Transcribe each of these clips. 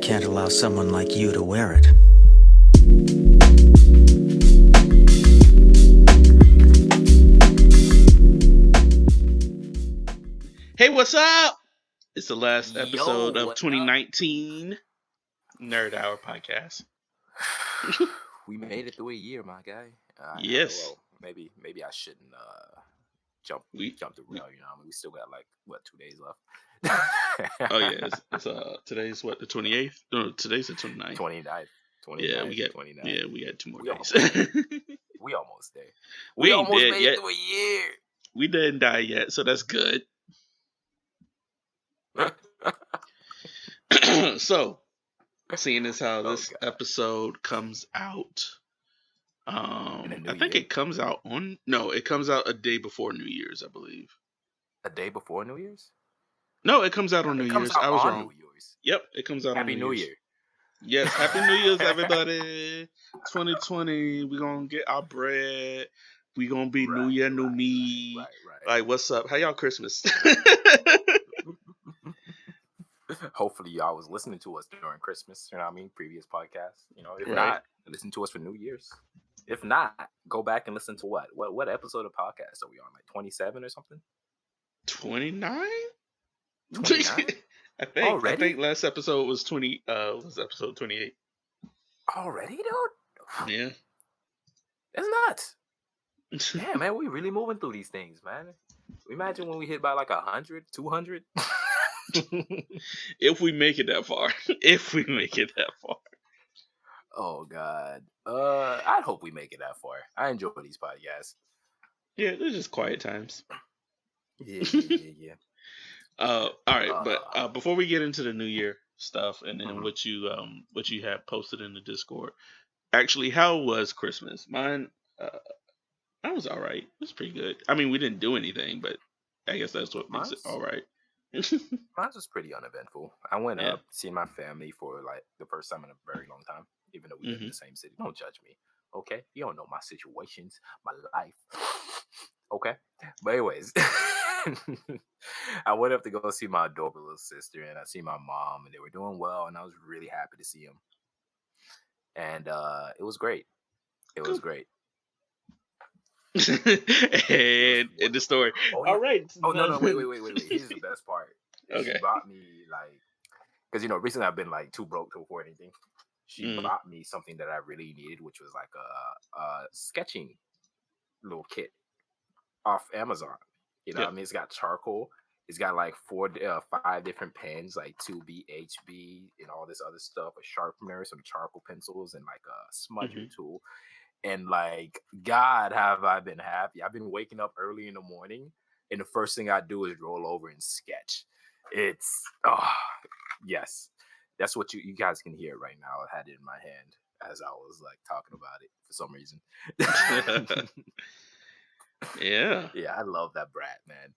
can't allow someone like you to wear it. Hey, what's up? It's the last Yo, episode of what up? 2019 Nerd Hour podcast. We made it through a year, my guy. Yes. Well, maybe I shouldn't jump the rail. You know, I mean, we still got like 2 days left. Oh yeah, it's today's what, the 28th? No, today's the 29th. 29th. Yeah, we got 29th. we got 2 more We days. We almost there. We ain't almost dead made yet. it through a year. We didn't die yet, so that's good. So, seeing as how this episode comes out, I think it comes out it comes out a day before New Year's, I believe. A day before New Year's? No, it comes out on New Year's. I was wrong. New Year's. Yep, it comes out Happy on New New Year's. Year. Yes, Happy New Year's, everybody. 2020, we're going to get our bread. We're going to be New Year, New Me. Right. Like, what's up? How y'all Christmas? Hopefully y'all was listening to us during Christmas, you know what I mean? Previous podcasts. You know, if Right. not, listen to us for New Year's. If not, go back and listen to what episode of podcast are we on? Like 27 or something? 29? 29? I think. Already? I think last episode was was episode 28. Already, dude? Yeah. That's nuts. Yeah, man, we really moving through these things, man. Imagine when we hit by like 100, 200. If we make it that far. If we make it that far. Oh God. I hope we make it that far. I enjoy these podcasts. Yeah, they're just quiet times. Yeah. All right, but before we get into the New Year stuff and then what you had posted in the Discord, actually, how was Christmas? Mine, I was all right. It was pretty good. I mean, we didn't do anything, but I guess that's what makes it all right. Mine was pretty uneventful. I went up, seeing my family for like the first time in a very long time, even though we live in the same city. Don't judge me, okay? You don't know my situations, my life, okay? But anyways, I went up to go see my adorable little sister, and I see my mom, and they were doing well, and I was really happy to see them. And it was great. It was great. And in the story. All right. Oh no, wait. Here's the best part. Okay. She bought me because recently I've been like too broke to afford anything. She bought me something that I really needed, which was like a sketching little kit off Amazon. You know, I mean, it's got charcoal. It's got like 5 different pens, like 2B, HB, and all this other stuff. A sharpener, some charcoal pencils, and like a smudger tool. And like, God, have I been happy. I've been waking up early in the morning, and the first thing I do is roll over and sketch. It's, yes. That's what you guys can hear right now. I had it in my hand as I was like talking about it for some reason. Yeah. Yeah, I love that brat, man.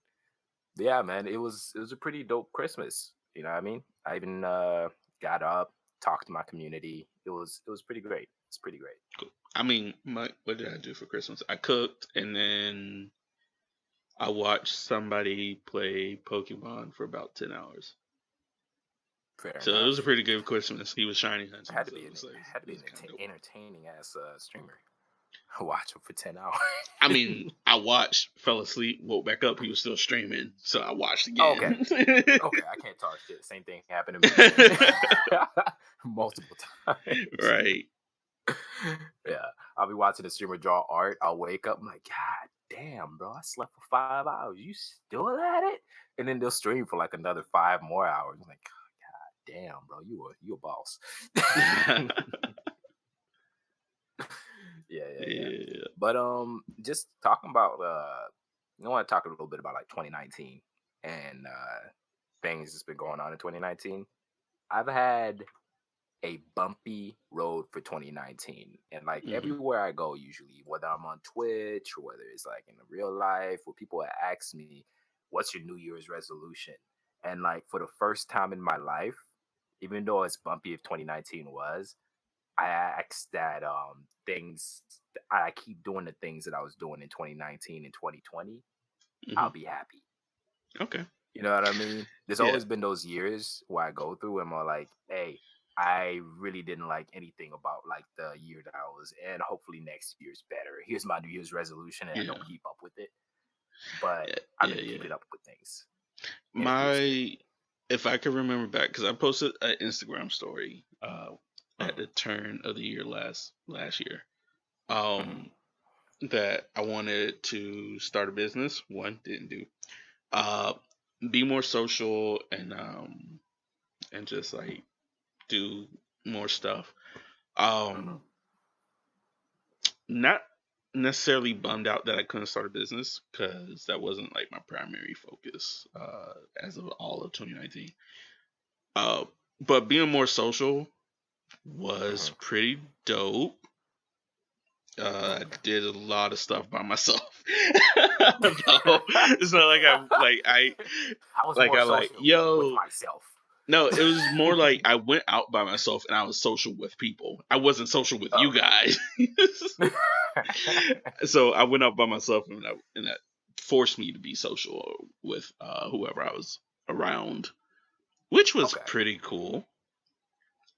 Yeah, man, it was a pretty dope Christmas. You know what I mean? I even got up, talked to my community. It was pretty great. It's pretty great. Cool. I mean, what did I do for Christmas? I cooked, and then I watched somebody play Pokemon for about 10 hours. Fair so enough. It was a pretty good Christmas. He was shiny hunting. Had to be an entertaining ass streamer. Watch him for 10 hours. I mean, I watched, fell asleep, woke back up. He was still streaming, so I watched again. Okay, I can't talk shit. Same thing happened to me multiple times. Right. Yeah, I'll be watching the streamer draw art. I'll wake up, I'm like, God damn, bro, I slept for 5 hours. You still at it? And then they'll stream for like another 5 more hours. I'm like, God damn, bro, you a boss. Yeah. But just talking about I want to talk a little bit about like 2019 and things that's been going on in 2019. I've had a bumpy road for 2019, and like everywhere I go, usually whether I'm on Twitch or whether it's like in real life, where people ask me, "What's your New Year's resolution?" And like for the first time in my life, even though as bumpy as 2019 was, I asked that things I keep doing the things that I was doing in 2019 and 2020. I'll be happy. Okay. You know what I mean? There's always been those years where I go through and I'm like, hey, I really didn't like anything about like the year that I was in. Hopefully next year's better. Here's my New Year's resolution, and I Yeah, don't keep up with it, but yeah, I've yeah, been yeah. keeping up with things, and it feels good. My, if I can remember back, because I posted an Instagram story at Mhm, the turn of the year last year, mhm, um, that I wanted to start a business. One, didn't do. Uh, be more social and just like do more stuff. mhm. Um, Not necessarily bummed out that I couldn't start a business because that wasn't like my primary focus as of all of 2019. Uh, but being more social was Mhm. pretty dope. I Okay. did a lot of stuff by myself. So it's not like I was more I like social with yo. myself. No, it was more like I went out by myself and I was social with people. I wasn't social with you Oh, guys. okay. So I went out by myself and that forced me to be social with whoever I was around, which was Okay. pretty cool.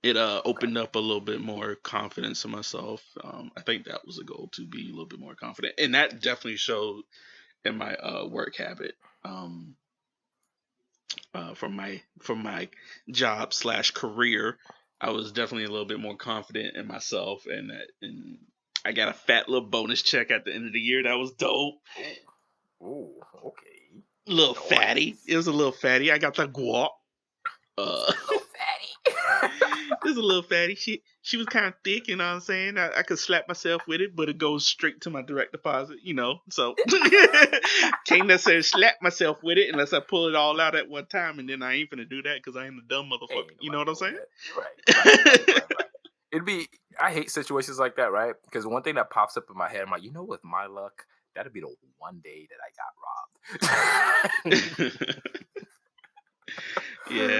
It Okay. opened up a little bit more confidence in myself. I think that was a goal, to be a little bit more confident, and that definitely showed in my work habit. Um, from my job slash career, I was definitely a little bit more confident in myself, and I got a fat little bonus check at the end of the year. That was dope. Oh. Oh. Okay. Little fatty. Nice. It was a little fatty. I got the guap. Uh, Little it fatty. was a little fatty. She was kind of thick. You know what I'm saying? I could slap myself with it, but it goes straight to my direct deposit. You know, so can't necessarily slap myself with it unless I pull it all out at one time, and then I ain't finna do that because I ain't a dumb motherfucker. Ain't You know nobody what I'm doing saying? that. Right. It'd be. I hate situations like that, right? Because one thing that pops up in my head, I'm like, with my luck, that'd be the one day that I got robbed.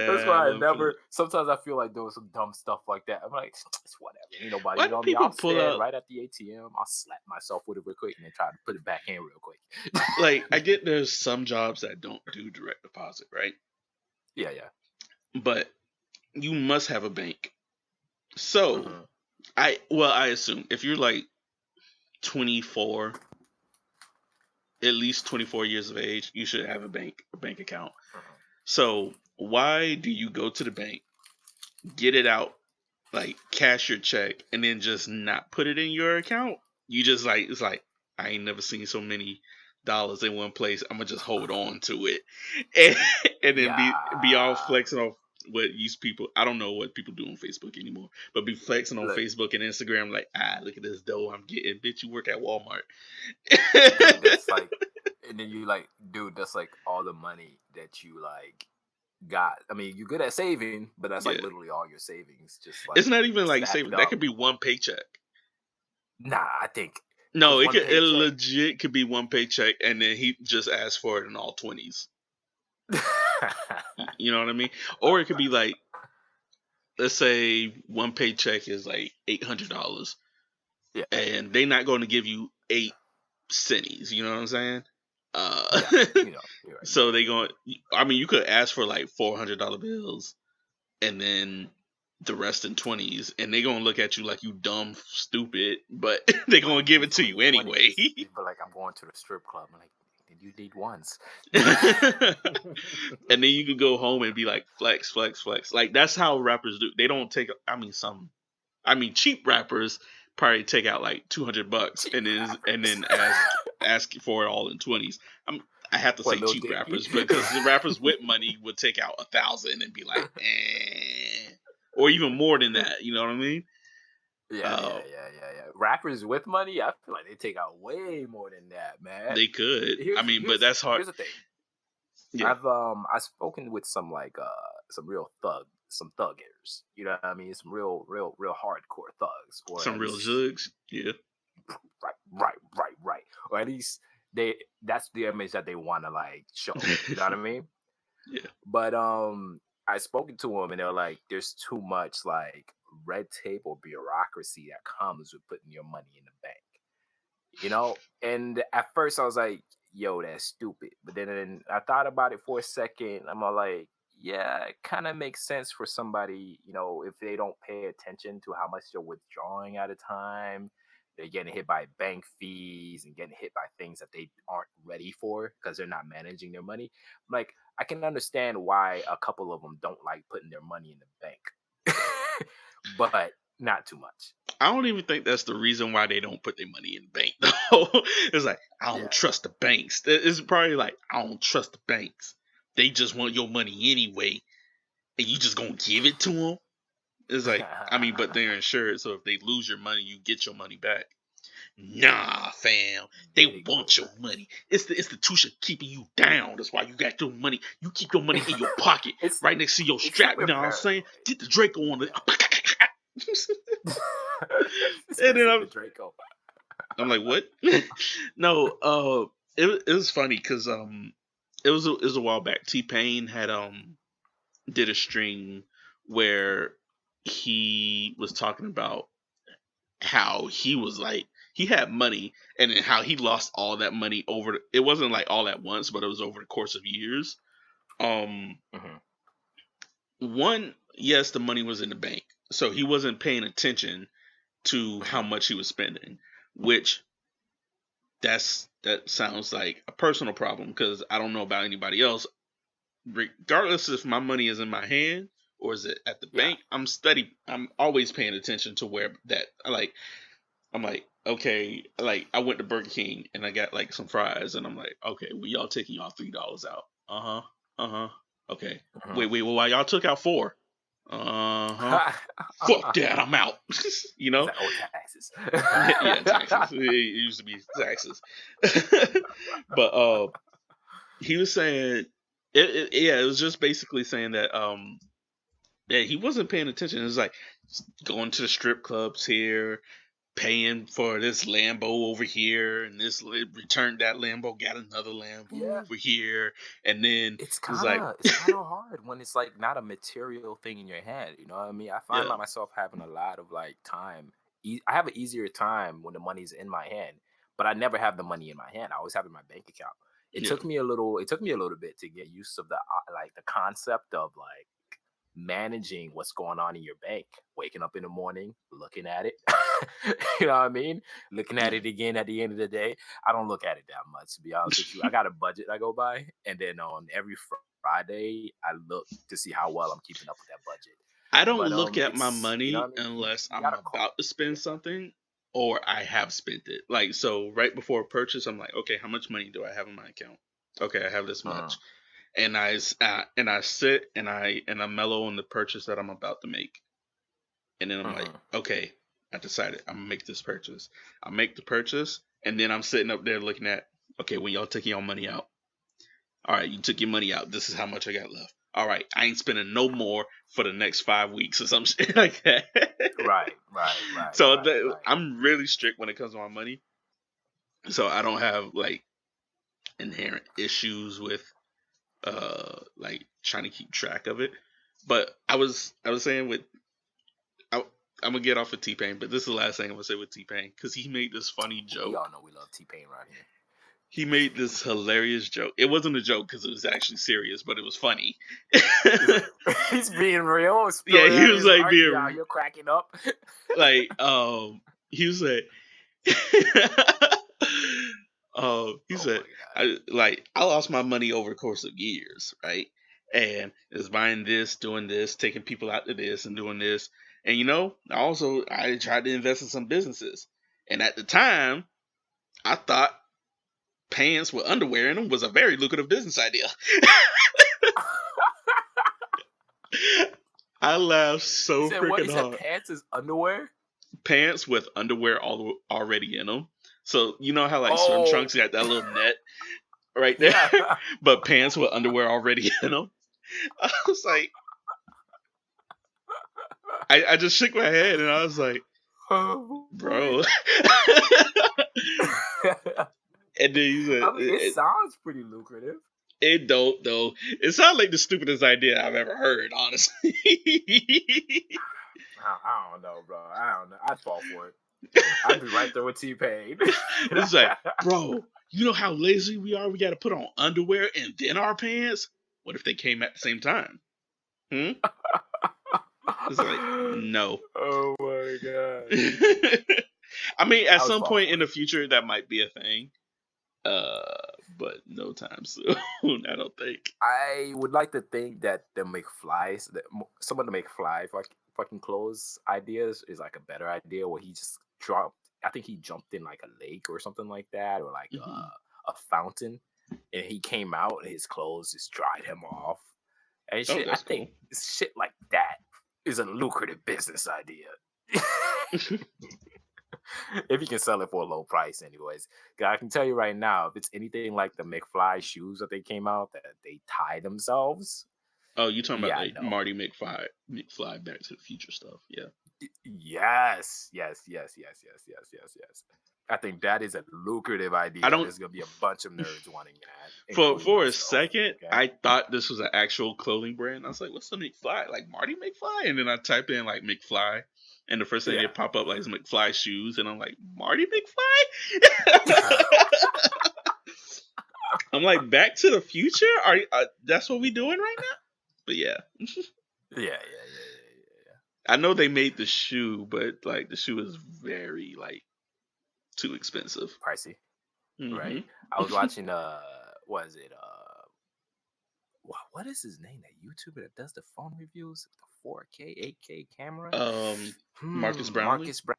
That's Yeah, I why I love never. it. Sometimes I feel like doing some dumb stuff like that. I'm like, it's whatever. Ain't nobody Why do on me. people I'll pull stand out right at the ATM. I'll slap myself with it real quick and then try to put it back in real quick. like? I get there's some jobs that don't do direct deposit, right? Yeah, yeah. But you must have a bank. So Hmm. I assume if you're like 24, at least 24 years of age, you should have a bank account. Hmm. So why do you go to the bank, get it out, like cash your check, and then just not put it in your account? You just like it's like I ain't never seen so many dollars in one place. I'm gonna just hold on to it, and, and then be all Yeah. flexing off what these people. I don't know what people do on Facebook anymore, but be flexing on Look, Facebook and Instagram like, look at this dough I'm getting. Bitch, you work at Walmart. dude, that's like, and then you like, dude, that's like all the money that you like got. I mean, you're good at saving, but that's like Yeah, literally all your savings, just like it's not even like stacked saving. That up. could be one paycheck. Nah, I think No, because one it paycheck. legit could be one paycheck, and then he just asked for it in all 20s. You know what I mean? Or it could be like, let's say one paycheck is like $800, Yeah, and they're not going to give you 8 centis. You know what I'm saying? Uh, yeah, you're right. so they going. I mean, you could ask for like $400 bills, and then the rest in 20s, and they gonna look at you like you dumb, stupid, but they Like, gonna give it which to one you is anyway. 20s? But like, I'm going to the strip club. I'm like, you need ones. And then you could go home and be like, flex, flex, flex. Like that's how rappers do. They don't take. I mean, cheap rappers probably take out like $200 Cheap and then rappers. ask for it all in 20s. I have to What, say Lil cheap Dicky? rappers because the rappers with money would take out 1,000 and be like, or even more than that. You know what I mean? Uh, Yeah. Rappers with money, I feel like they take out way more than that, man. they could. I Here's mean, but here's that's hard. here's the thing. Yeah, I've spoken with some like some real some thuggers. You know what I mean? Some real hardcore thugs, or some at real least jugs. Yeah, right. Or at least that's the image that they want to like show. You know what I mean? yeah. But I spoken to them and they're like, there's too much like red tape or bureaucracy that comes with putting your money in the bank. And at first I was like, yo, that's stupid. But then I thought about it for a second. I'm all like, yeah, it kind of makes sense for somebody, if they don't pay attention to how much they're withdrawing at a time, they're getting hit by bank fees and getting hit by things that they aren't ready for because they're not managing their money. Like, I can understand why a couple of them don't like putting their money in the bank, but not too much. I don't even think that's the reason why they don't put their money in the bank, though. It's like, I don't Yeah. trust the banks. It's probably like, I don't trust the banks. They just want your money anyway, and you just gonna give it to them? It's like, I mean, but they're insured, so if they lose your money, you get your money back. Nah, fam. They want your money. It's the institution keeping you down. That's why you got your money. You keep your money in your pocket, right next to your strap. You know what I'm saying? Get the Draco on the. And then Draco. I'm like, what? No, it was funny because it was a while back. T-Pain had did a string where he was talking about how he was like he had money and then how he lost all that money it wasn't like all at once, but it was over the course of years. One, yes, the money was in the bank, so he wasn't paying attention to how much he was spending, which that sounds like a personal problem because I don't know about anybody else. Regardless if my money is in my hand or is it at the bank, I'm always paying attention to where that I'm like, okay, like I went to Burger King and I got like some fries and I'm like, okay, well y'all taking y'all $3 out. Okay. Wait, well, why y'all took out $4? Fuck that, I'm out. You know? Like, taxes. Yeah, taxes. It used to be taxes. But he was saying it was just basically saying that that he wasn't paying attention. It was like going to the strip clubs here, paying for this Lambo over here, and this returned that Lambo, got another Lambo over here, and then it's kind of hard when it's like not a material thing in your hand. You know what I mean? I find myself having a lot of like time. I have an easier time when the money's in my hand, but I never have the money in my hand. I always have it in my bank account. It took me a little bit to get used to the concept of like managing what's going on in your bank, waking up in the morning, looking at it. You know what I mean? Looking at it again at the end of the day. I don't look at it that much, to be honest with you. I got a budget I go by, and then on every Friday, I look to see how well I'm keeping up with that budget. I don't look at my money unless I'm about to spend something or I have spent it. Like, so right before a purchase, I'm like, okay, how much money do I have in my account? Okay, I have this much. And I sit and I mellow on the purchase that I'm about to make. And then I'm like, okay, I decided I'm gonna make this purchase. I make the purchase, and then I'm sitting up there looking at, okay, when y'all taking your money out. All right, you took your money out. This is how much I got left. All right, I ain't spending no more for the next 5 weeks or some shit like that. Right. So I'm really strict when it comes to my money. So I don't have like inherent issues with like trying to keep track of it. But I was saying I'm gonna get off of T-Pain, but this is the last thing I'm gonna say with T-Pain because he made this funny joke. We all know we love T-Pain right here. He made this hilarious joke. It wasn't a joke because it was actually serious, but it was funny. He's being real. Yeah, he was like being. You're cracking up. Like, he was like, he said, I lost my money over the course of years, right? And it was buying this, doing this, taking people out to this, and doing this. And I tried to invest in some businesses. And at the time, I thought pants with underwear in them was a very lucrative business idea. I laughed so freaking hard. Pants is underwear? Pants with underwear already in them. So you know how like swim trunks got that little net right there, but pants with underwear already in them. I was like, I just shook my head and I was like, bro. And then he said, it sounds pretty lucrative. It don't though. It sounds like the stupidest idea I've ever heard, honestly. I don't know, bro. I don't know. I'd fall for it. I'd be right there with T-Pain. It's like, bro, you know how lazy we are? We got to put on underwear and then our pants? What if they came at the same time? Hmm? It's like, no. Oh my god. I mean, at I was some fall point for in it. the future, that might be a thing. But no time soon. I don't think. I would like to think that the McFlies, some of the McFly fucking clothes ideas is like a better idea where he just dropped. I think he jumped in like a lake or something like that, or like Mhm. a fountain, and he came out and his clothes just dried him off. And Oh, shit, I that's think cool. shit like that is a lucrative business idea. If you can sell it for a low price, anyways. 'Cause I can tell you right now, if it's anything like the McFly shoes that they came out that they tie themselves, Oh, you talking about yeah, like no. Marty McFly, Back to the Future stuff? Yeah. Yes. I think that is a lucrative I idea. don't. There's gonna be a bunch of nerds wanting that, For including for a myself. second, Okay. I thought this was an actual clothing brand. I was like, "What's the McFly? Like Marty McFly?" And then I type in like McFly, and the first thing Yeah. that pop up like is McFly shoes, and I'm like, "Marty McFly?" I'm like, "Back to the Future? That's what we doing right now?" But yeah, Yeah. I know they made the shoe, but like the shoe is very like too expensive. Pricey, Hmm. right? I was watching what is it? What is his name? That YouTuber that does the phone reviews, the 4K, 8K camera. Marcus Brownlee. Marcus Brown.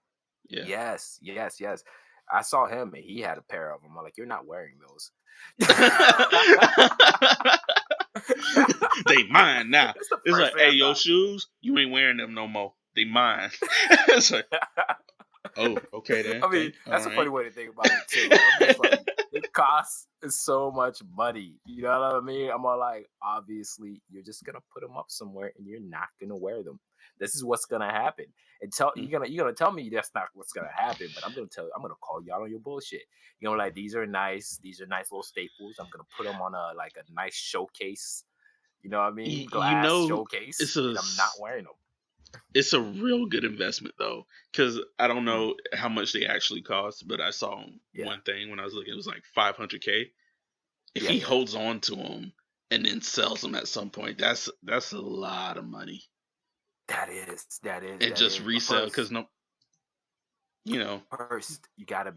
Yeah. Yes. I saw him and he had a pair of them. I'm like, you're not wearing those. They mine now. That's the It's first like, thing hey, I your thought. shoes, you ain't wearing them no more. They mine. It's like, oh, okay then. I mean, All that's a funny right. way to think about it too. I'm just like, it costs so much money. You know what I mean? I'm all like, obviously, you're just gonna put them up somewhere and you're not gonna wear them. This is what's gonna happen. And you're gonna tell me that's not what's gonna happen, but I'm gonna call you out on your bullshit. You're gonna be like, these are nice little staples. I'm gonna put them on a nice showcase. You know what I mean? You Glass know, showcase, and I'm not wearing them. it's a real good investment though, because I don't Mm, know how much they actually cost, but I saw yeah, one thing when I was looking. It was like 500K. If yeah, he yeah. holds on to them and then sells them at some point, that's a lot of money. And That just is. But resell because no, you know, you gotta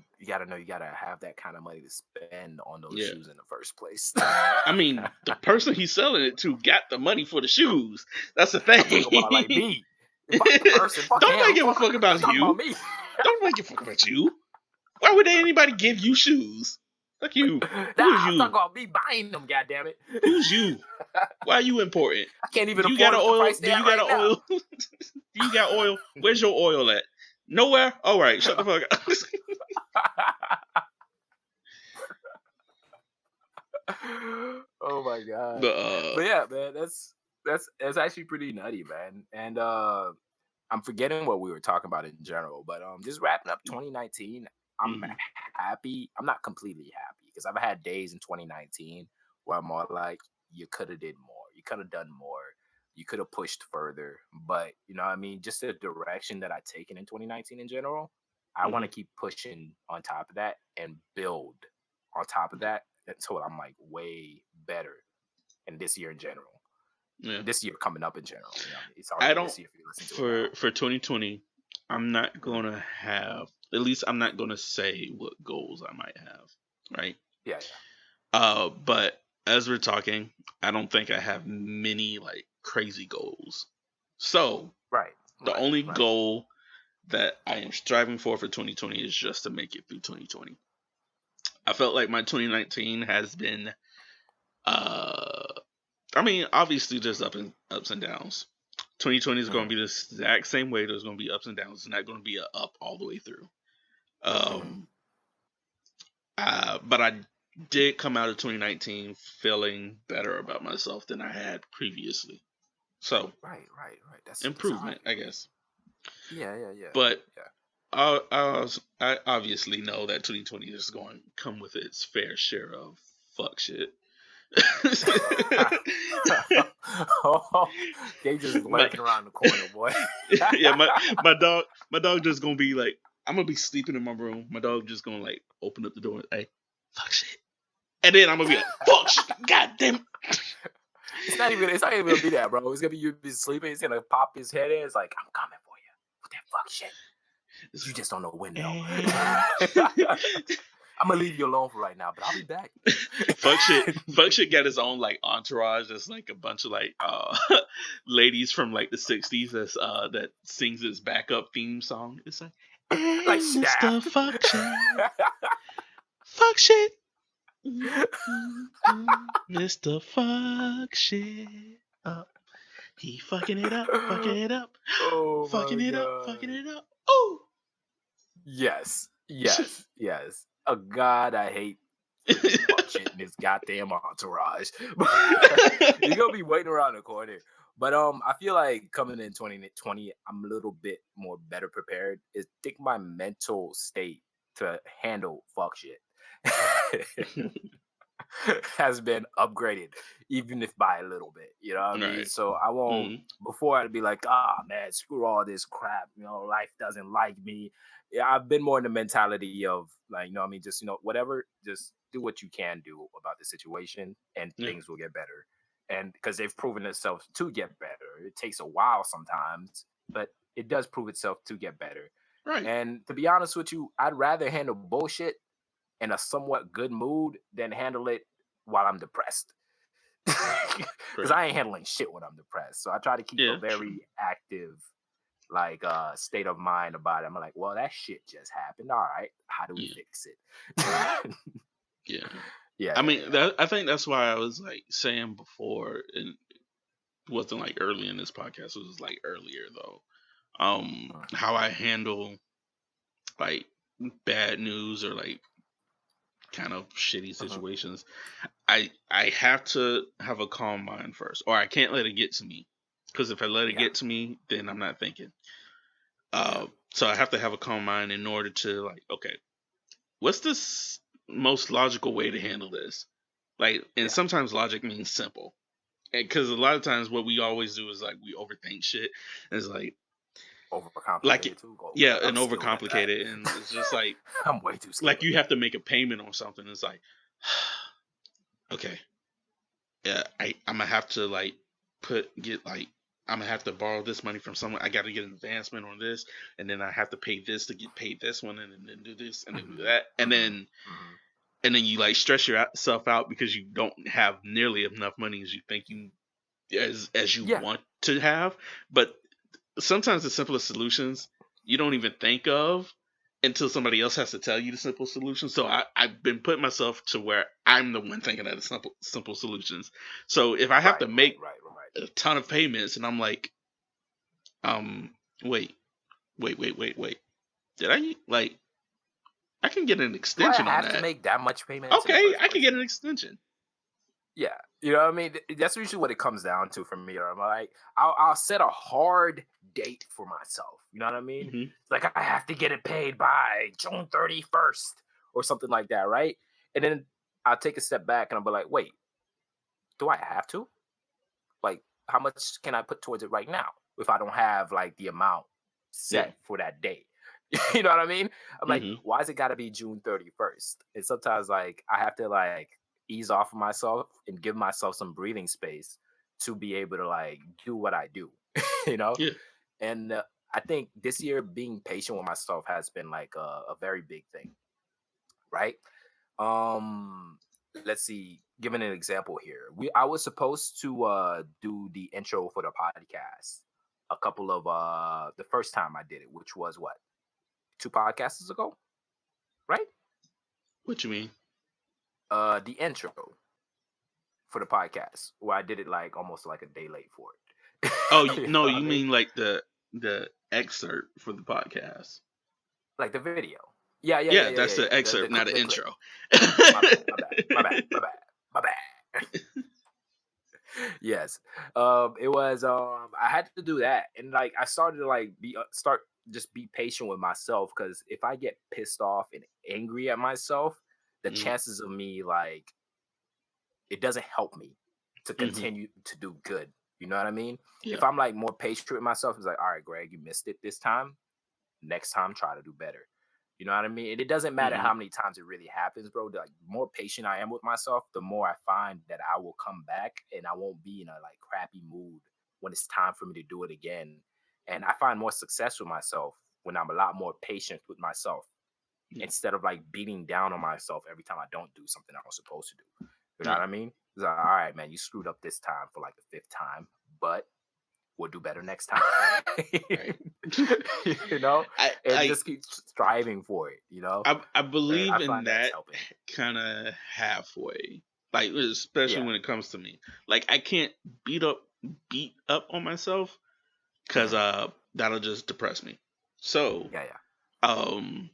know you gotta have that kind of money to spend on those yeah. shoes in the first place. I mean, the person he's selling it to got the money for the shoes. That's the I'm talking about like thing. me. Fuck the person, fuck Don't him. make a fuck I'm about talking about you. me. Don't make a fuck about you. Why would anybody give you shoes? Fuck you. Nah, Who is I'm talking you? about me buying them, goddammit. Who's you? Why are you important? I can't even Do you got afford a it the oil? price they Do you at got right a now. oil? Do you got oil? Where's your oil at? Nowhere? All right, shut the fuck up. Oh my god. But But yeah, man, that's actually pretty nutty, man. And I'm forgetting what we were talking about in general, but just wrapping up 2019, I'm mhm. happy. I'm not completely happy because I've had days in 2019 where I'm all like, you could have did more, you could have done more, you could have pushed further. But you know what I mean? Just the direction that I've taken in 2019 in general, I want to keep pushing on top of that and build on top of that until I'm like way better in this year in general. Yeah. This year coming up in general. You know, it's I already don't this year if you listen to it now. for 2020. I'm not Mm. gonna have. At least I'm not gonna say what goals I might have. Right. Yeah. But as we're talking, I don't think I have many like crazy goals. So Right. the only goal that I am striving for 2020 is just to make it through 2020. I felt like my 2019 has been. I mean, obviously there's ups and downs. 2020 is going to be the exact same way. There's going to be ups and downs. It's not going to be a up all the way through. But I did come out of 2019 feeling better about myself than I had previously. So Right. That's improvement, I guess. Yeah. But I obviously know that 2020 is going to come with its fair share of fuck shit. They just lurking around the corner, boy. Yeah, my dog just gonna be like, I'm gonna be sleeping in my room. My dog just gonna like open up the door and hey, fuck shit. And then I'm gonna be like, fuck shit, god damn it. It's not even gonna be that, bro. It's gonna be you be sleeping. He's gonna pop his head in. It's like, I'm coming for you with that fuck shit. You just don't know when though. I'm gonna leave you alone for right now, but I'll be back. Fuck shit got his own like entourage. That's like a bunch of like ladies from like the 60s that's that sings his backup theme song. It's like, hey, Like Mr. Shaft. Fuck shit. Fuck shit. Mr. Fuck shit up. He fucking it up, fucking it up. Oh fucking my it up, God. fucking it up. Oh. Yes. Oh God, I hate fuck shit in this goddamn entourage. You're gonna be waiting around the corner. But I feel like coming in 2020, I'm a little bit more better prepared. I think my mental state to handle fuck shit has been upgraded, even if by a little bit. You know what I mean? Right. So I won't. Before I'd be like, man, screw all this crap. You know, life doesn't like me. Yeah, I've been more in the mentality of like, you know what I mean? Just, whatever, just do what you can do about the situation and Yeah. things will get better. And because they've proven themselves to get better. It takes a while sometimes, but it does prove itself to get better. Right. And to be honest with you, I'd rather handle bullshit in a somewhat good mood than handle it while I'm depressed. Because I ain't handling shit when I'm depressed. So I try to keep a very active like state of mind about it. I'm like, well, that shit just happened. All right, how do we fix it? Yeah. I mean, I think that's why I was like saying before, and it wasn't like early in this podcast. It was like earlier though. How I handle like bad news or like kind of shitty situations. I have to have a calm mind first, or I can't let it get to me. Because if I let it get to me, then I'm not thinking. So I have to have a calm mind in order to like, okay, what's this most logical way to handle this? Like, and sometimes logic means simple. Because a lot of times what we always do is like we overthink shit. And it's like overcomplicated too. And overcomplicated, and it's just like I'm way too scared. Like you have to make a payment on something. It's like, okay, yeah, I'm gonna have to like I'm gonna have to borrow this money from someone. I got to get an advancement on this, and then I have to pay this to get paid this one, and then do this, and then do that, and then you like stress yourself out because you don't have nearly enough money as you think as you want to have. But sometimes the simplest solutions you don't even think of until somebody else has to tell you the simple solution. So I've been putting myself to where I'm the one thinking of the simple solutions. So if I have to make a ton of payments and I'm like, wait. Did I like? I can get an extension on that. I have to make that much payments. Okay, I can get an extension. Yeah, you know what I mean? That's usually what it comes down to for me. I'm like, I'll set a hard date for myself. You know what I mean? It's like I have to get it paid by June 31st or something like that, right? And then I'll take a step back and I'll be like, wait, do I have to? Like, how much can I put towards it right now if I don't have like the amount set for that date? You know what I mean? I'm like, why is it got to be June 31st? And sometimes like I have to like ease off of myself and give myself some breathing space to be able to like do what I do, you know? And I think this year being patient with myself has been like a very big thing, right? Let's see, giving an example here. I was supposed to do the intro for the podcast a couple of the first time I did it, which was what? 2 podcasts ago, right? What you mean? The intro for the podcast, where I did it like almost like a day late for it. Oh no, you mean like the excerpt for the podcast, like the video? Yeah. That's the excerpt, not the intro. My bad. Yes, it was. I had to do that, and like I started to like just be patient with myself, because if I get pissed off and angry at myself, the chances of me like it doesn't help me to continue to do good. You know what I mean? If I'm like more patient with myself, it's like, all right, Greg, you missed it this time. Next time, try to do better. You know what I mean? And it doesn't matter Mm-hmm. how many times it really happens, bro. The more patient I am with myself, the more I find that I will come back and I won't be in a like crappy mood when it's time for me to do it again. And I find more success with myself when I'm a lot more patient with myself Yeah. instead of like beating down on myself every time I don't do something I was supposed to do. You know Yeah. what I mean? It's like, all right, man, you screwed up this time for like the 5th time, but we'll do better next time. Right. You know, and I just keep striving for it. You know, I and I believe in find that's that helping. kind of halfway, like especially Yeah, when it comes to me. Like I can't beat up on myself because Mhm. that'll just depress me. So yeah, yeah. um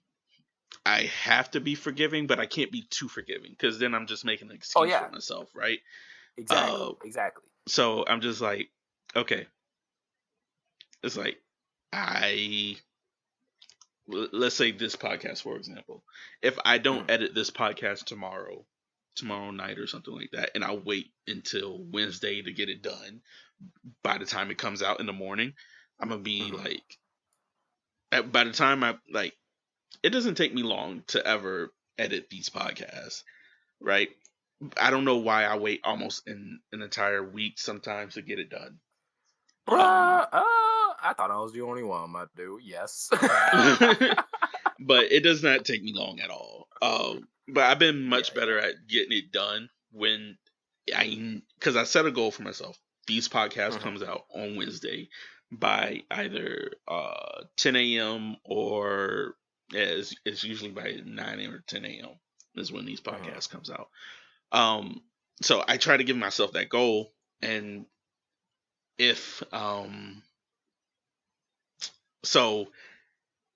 I have to be forgiving, but I can't be too forgiving because then I'm just making an Oh excuse for yeah, myself, right? exactly, Uh, exactly. so I'm just like, okay, it's like I let's say this podcast for example. If I don't Mhm. edit this podcast tomorrow night or something like that, and I wait until Wednesday to get it done, by the time it comes out in the morning, I'm gonna be Mhm. like, by the time I like, it doesn't take me long to ever edit these podcasts, right? I don't know why I wait almost an entire week sometimes to get it done. Bruh, I thought I was the only one, my dude. Yes. But it does not take me long at all. But I've been Yeah, much yeah. better at getting it done when because I set a goal for myself. These podcasts Mhm. comes out on Wednesday by either 10 a.m. or it's usually by 9 a.m. or 10 a.m. is when these Mhm. podcasts comes out. Um, so I try to give myself that goal, and if so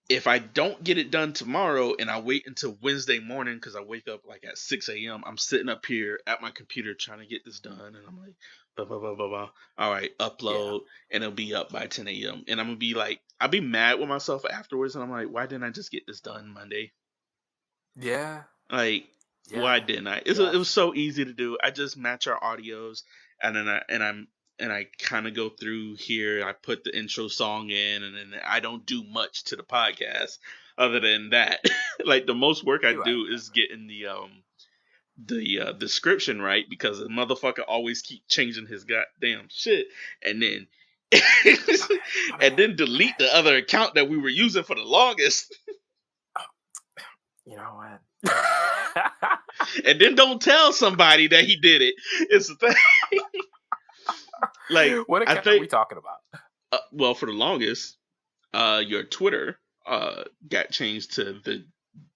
if I don't get it done tomorrow and I wait until Wednesday morning because I wake up like at 6 a.m., I'm sitting up here at my computer trying to get this done. And I'm like, blah, blah, blah, blah, blah. All right, Yeah. upload. And it'll be up by 10 a.m. And I'm going to be like, I'll be mad with myself afterwards. And I'm like, why didn't I just get this done Monday? Yeah. Like, why Yeah. didn't I? It was Yes. so easy to do. I just match our audios, and then I kind of go through here. I put the intro song in, and then I don't do much to the podcast other than that. Like the most work I You're right. do is getting the description right because the motherfucker always keep changing his goddamn shit, and then My and bad. then delete the other account that we were using for the longest. You know what? And then don't tell somebody that he did it. It's the thing. Like What I account are think, we talking about? well, for the longest, your Twitter got changed to the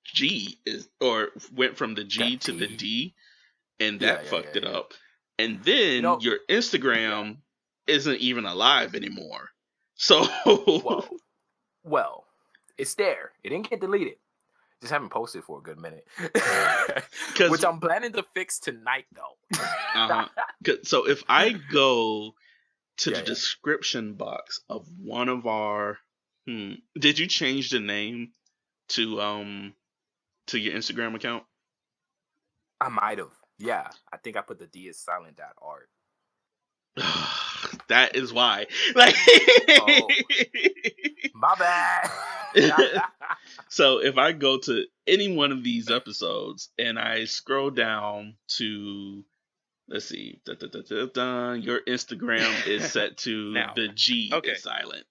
G is or went from the The G to the D. D, and Yeah, that yeah, fucked yeah, it yeah. up. And You then know, your yeah. Instagram isn't even alive anymore. So, Whoa. Well, it's there. It didn't get deleted. Just haven't posted for a good minute. because Which I'm planning to fix tonight, though. uh huh. So if I go to Yeah, the yeah. description box of one of our, did you change the name to your Instagram account? I might have. Yeah. I think I put the D is silent art. That is why. Like Oh, my bad. so if I go to any one of these episodes and I scroll down to let's see, your Instagram is set to Now, the G okay. is silent.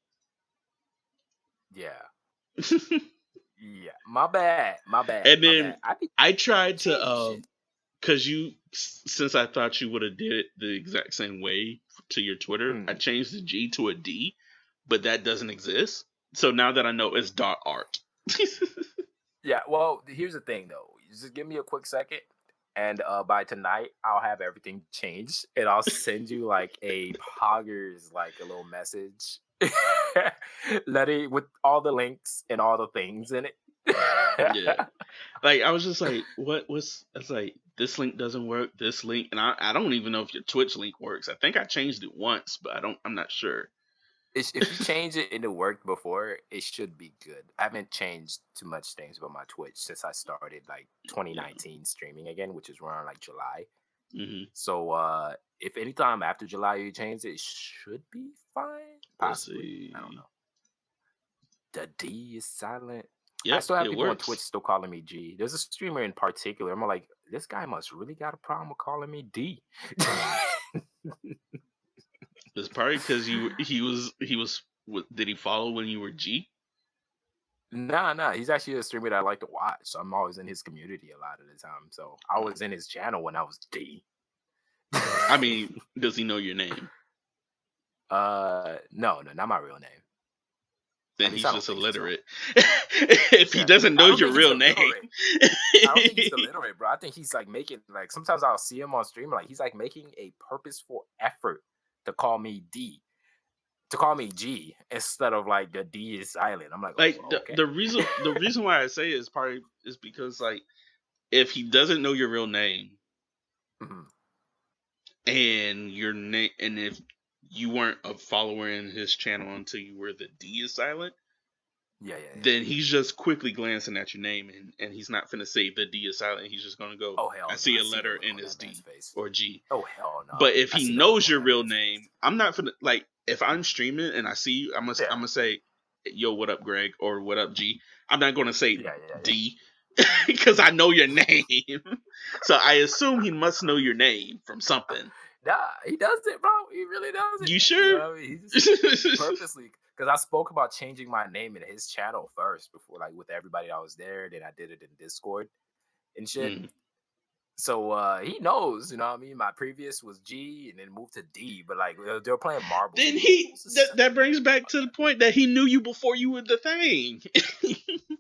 Yeah. Yeah. My bad. My bad. And My bad. then I tried to Changing shit. because since I thought you would have did it the exact same way to your Twitter, I Mm. changed the G to a D, but that doesn't exist. So now that I know it's dot art. Yeah. Well, here's the thing, though. Just give me a quick second. And by tonight, I'll have everything changed, and I'll send you like a poggers, like a little message, letting with all the links and all the things in it. Yeah. Like I was just like, what's it's like this link doesn't work, this link, and I don't even know if your Twitch link works. I think I changed it once, but I'm not sure. If you change it and it worked before, it should be good. I haven't changed too much things about my Twitch since I started like Yeah. 2019 streaming again, which is around like July. Hmm. So if anytime after July you change it, it should be fine. Let's Possibly. I don't see. know. The D is silent. I Yep, still have it people on Twitch works. still calling me G. There's a streamer in particular. I'm like, this guy must really got a problem with calling me D. It's probably because did he follow when you were G? Nah. He's actually a streamer that I like to watch. So I'm always in his community a lot of the time. So I Oh. was in his channel when I was D. I mean, does he know your name? No, not my real name. Then At least he's I don't just think illiterate. So. If he doesn't know your real name, I don't think he's illiterate, bro. I think he's like making like sometimes I'll see him on stream like he's like making a purposeful effort to call me D, to call me G instead of like the D is silent. I'm like, like oh, okay. the reason why I say it is probably is because like if he doesn't know your real name and your name, and if you weren't a follower in his channel until you were the D is silent, then he's just quickly glancing at your name and he's not finna say the D is silent. He's just gonna go, Oh hell, I see a letter in his D or G. Oh hell no. But if he knows your real name, I'm not finna like if I'm streaming and I see you, I'm gonna say, yo, what up, Greg, or what up, G. I'm not gonna say D because I know your name. So I assume he must know your name from something. Nah, he does it, bro. He really does it. You sure? You know what I mean? He just purposely, because I spoke about changing my name in his channel first before, like with everybody that was there. Then I did it in Discord and shit. So he knows, you know what I mean? My previous was G and then moved to D, but like they were playing marbles. Then that brings back to the point that he knew you before you were the thing.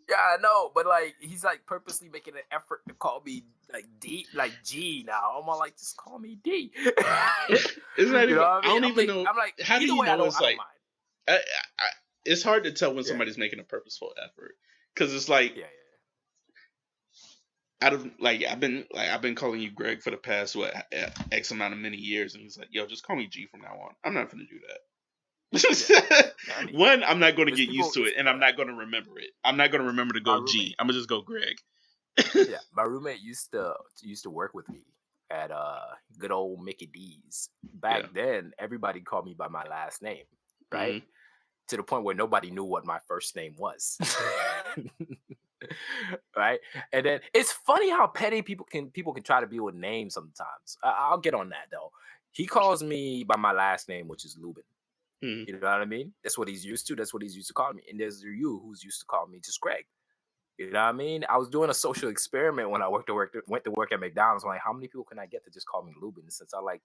Yeah, I know, but like he's like purposely making an effort to call me like D, like G now. I'm all like, just call me D. It's not even. I don't even know. I'm like, how do you know? It's like, it's hard to tell when somebody's making a purposeful effort because it's like, out of like I've been calling you Greg for the past X amount of many years, and he's like, yo, just call me G from now on. I'm not gonna do that. One, I'm not going to get used to it, and I'm not going to remember it. I'm not going to remember to go G. I'm gonna just go Greg. Yeah, my roommate used to work with me at good old Mickey D's. Back then, everybody called me by my last name, right? To the point where nobody knew what my first name was. Right? And then it's funny how petty people can try to be with names sometimes. I'll get on that though. He calls me by my last name, which is Lubin. You know what I mean? That's what he's used to. That's what he's used to calling me. And there's you who's used to call me just Greg. You know what I mean? I was doing a social experiment when I went to work at McDonald's. I'm like, how many people can I get to just call me Lubin? Since I like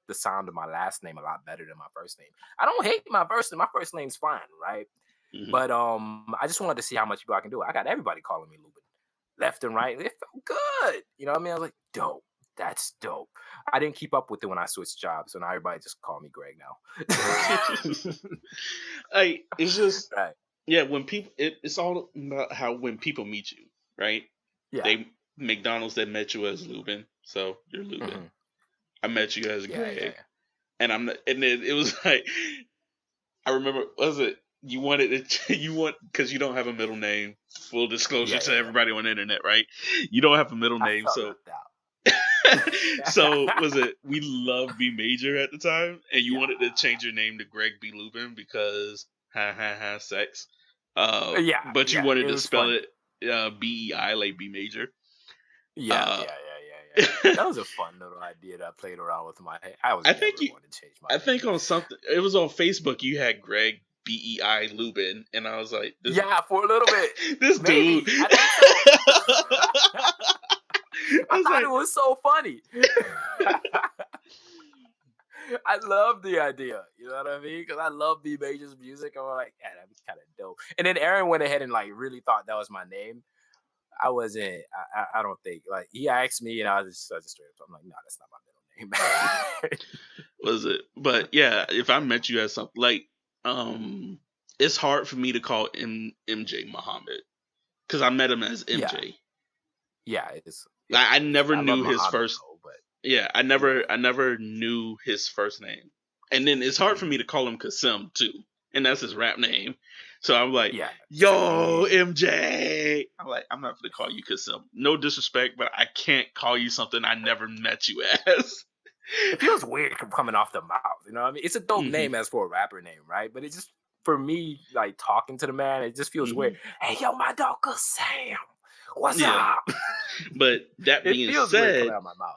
the sound of my last name a lot better than my first name. I don't hate my first name. My first name's fine, right? But I just wanted to see how much people I can do. I got everybody calling me Lubin, left and right. It felt good. You know what I mean? I was like, dope. That's dope. I didn't keep up with it when I switched jobs, so now everybody just call me Greg now. Like it's just when people, it's all about how when people meet you, right? Yeah. McDonald's that met you as Lubin, so you're Lubin. I met you as Greg, and I'm not, and then it was like I remember was it you wanted to because you don't have a middle name. Full disclosure to everybody on the internet, right? You don't have a middle name, so. So was it we loved B Major at the time, and you wanted to change your name to Greg B Lubin because sex. But you wanted to spell it BEI like B Major. Yeah. That was a fun little idea that I played around with in my head. I think on something it was on Facebook you had Greg BEI Lubin, and I was like, for a little bit. This Maybe. dude. I think so. I thought it was so funny. I love the idea. You know what I mean? Because I love B Major's music. I'm like, that'd be kind of dope. And then Aaron went ahead and like really thought that was my name. I wasn't. I don't think like he asked me, and I just straight up. I'm like, no, that's not my middle name. Was it? But yeah, if I met you as something like, it's hard for me to call MJ Muhammad because I met him as MJ. Yeah, it is. Yeah, I never knew his first. I never knew his first name, and then it's hard for me to call him Kasim too, and that's his rap name. So I'm like, yo, MJ. I'm like, I'm not gonna call you Kasim. No disrespect, but I can't call you something I never met you as. It feels weird coming off the mouth. You know what I mean? It's a dope name as for a rapper name, right? But it just for me, like talking to the man, it just feels weird. Hey, yo, my dog, Sam, what's up? But that It being feels weird coming said, out of my mouth.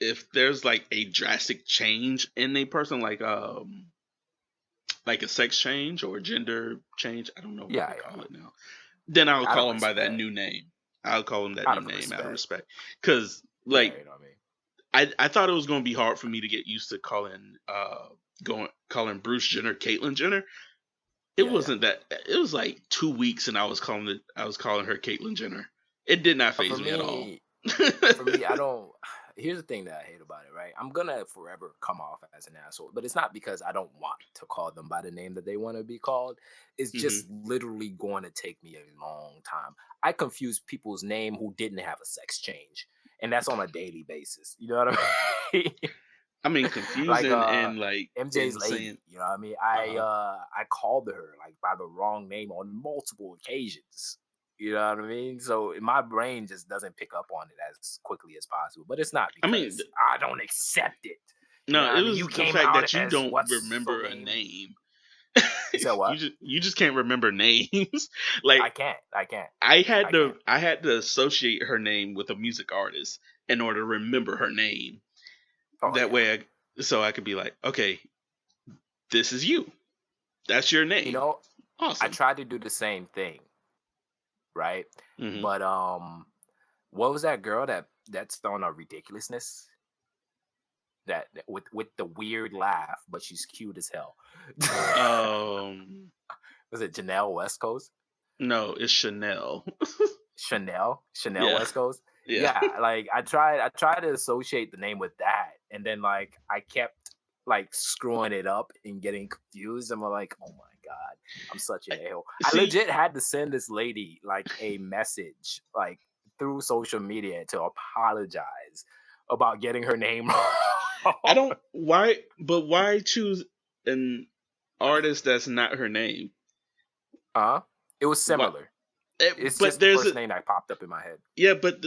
if there's like a drastic change in a person, like a sex change or a gender change, I don't know what they call it now, then I'll call him by that new name. I'll call him that new name out of respect. Because like, you know what I mean? I thought it was going to be hard for me to get used to calling Bruce Jenner Caitlyn Jenner. It wasn't that. It was like 2 weeks, and I was calling her Caitlyn Jenner. It did not faze me at all. For me, I don't. Here's the thing that I hate about it, right? I'm gonna forever come off as an asshole, but it's not because I don't want to call them by the name that they want to be called. It's just literally going to take me a long time. I confuse people's name who didn't have a sex change, and that's on a daily basis. You know what I mean? I mean, confusing and like MJ's lady. You know what I mean? I called her like by the wrong name on multiple occasions. You know what I mean? So my brain just doesn't pick up on it as quickly as possible. But it's not because I don't accept it. No, it was the fact that you don't remember a name. So what? You just can't remember names. Like I can't. I had to associate her name with a music artist in order to remember her name. Way so I could be like, okay, this is you. That's your name. You know, awesome. I tried to do the same thing. Right? But what was that girl that's on a ridiculousness? That with the weird laugh, but she's cute as hell. Was it Janelle West Coast? No, it's Chanel. Chanel West Coast? Yeah, like I tried to associate the name with that, and then like I kept like screwing it up and getting confused. I'm like, oh my God, I'm such an a-hole. I legit had to send this lady like a message like through social media to apologize about getting her name wrong. Why choose an artist that's not her name? It was similar. It's just the first name that popped up in my head. Yeah, but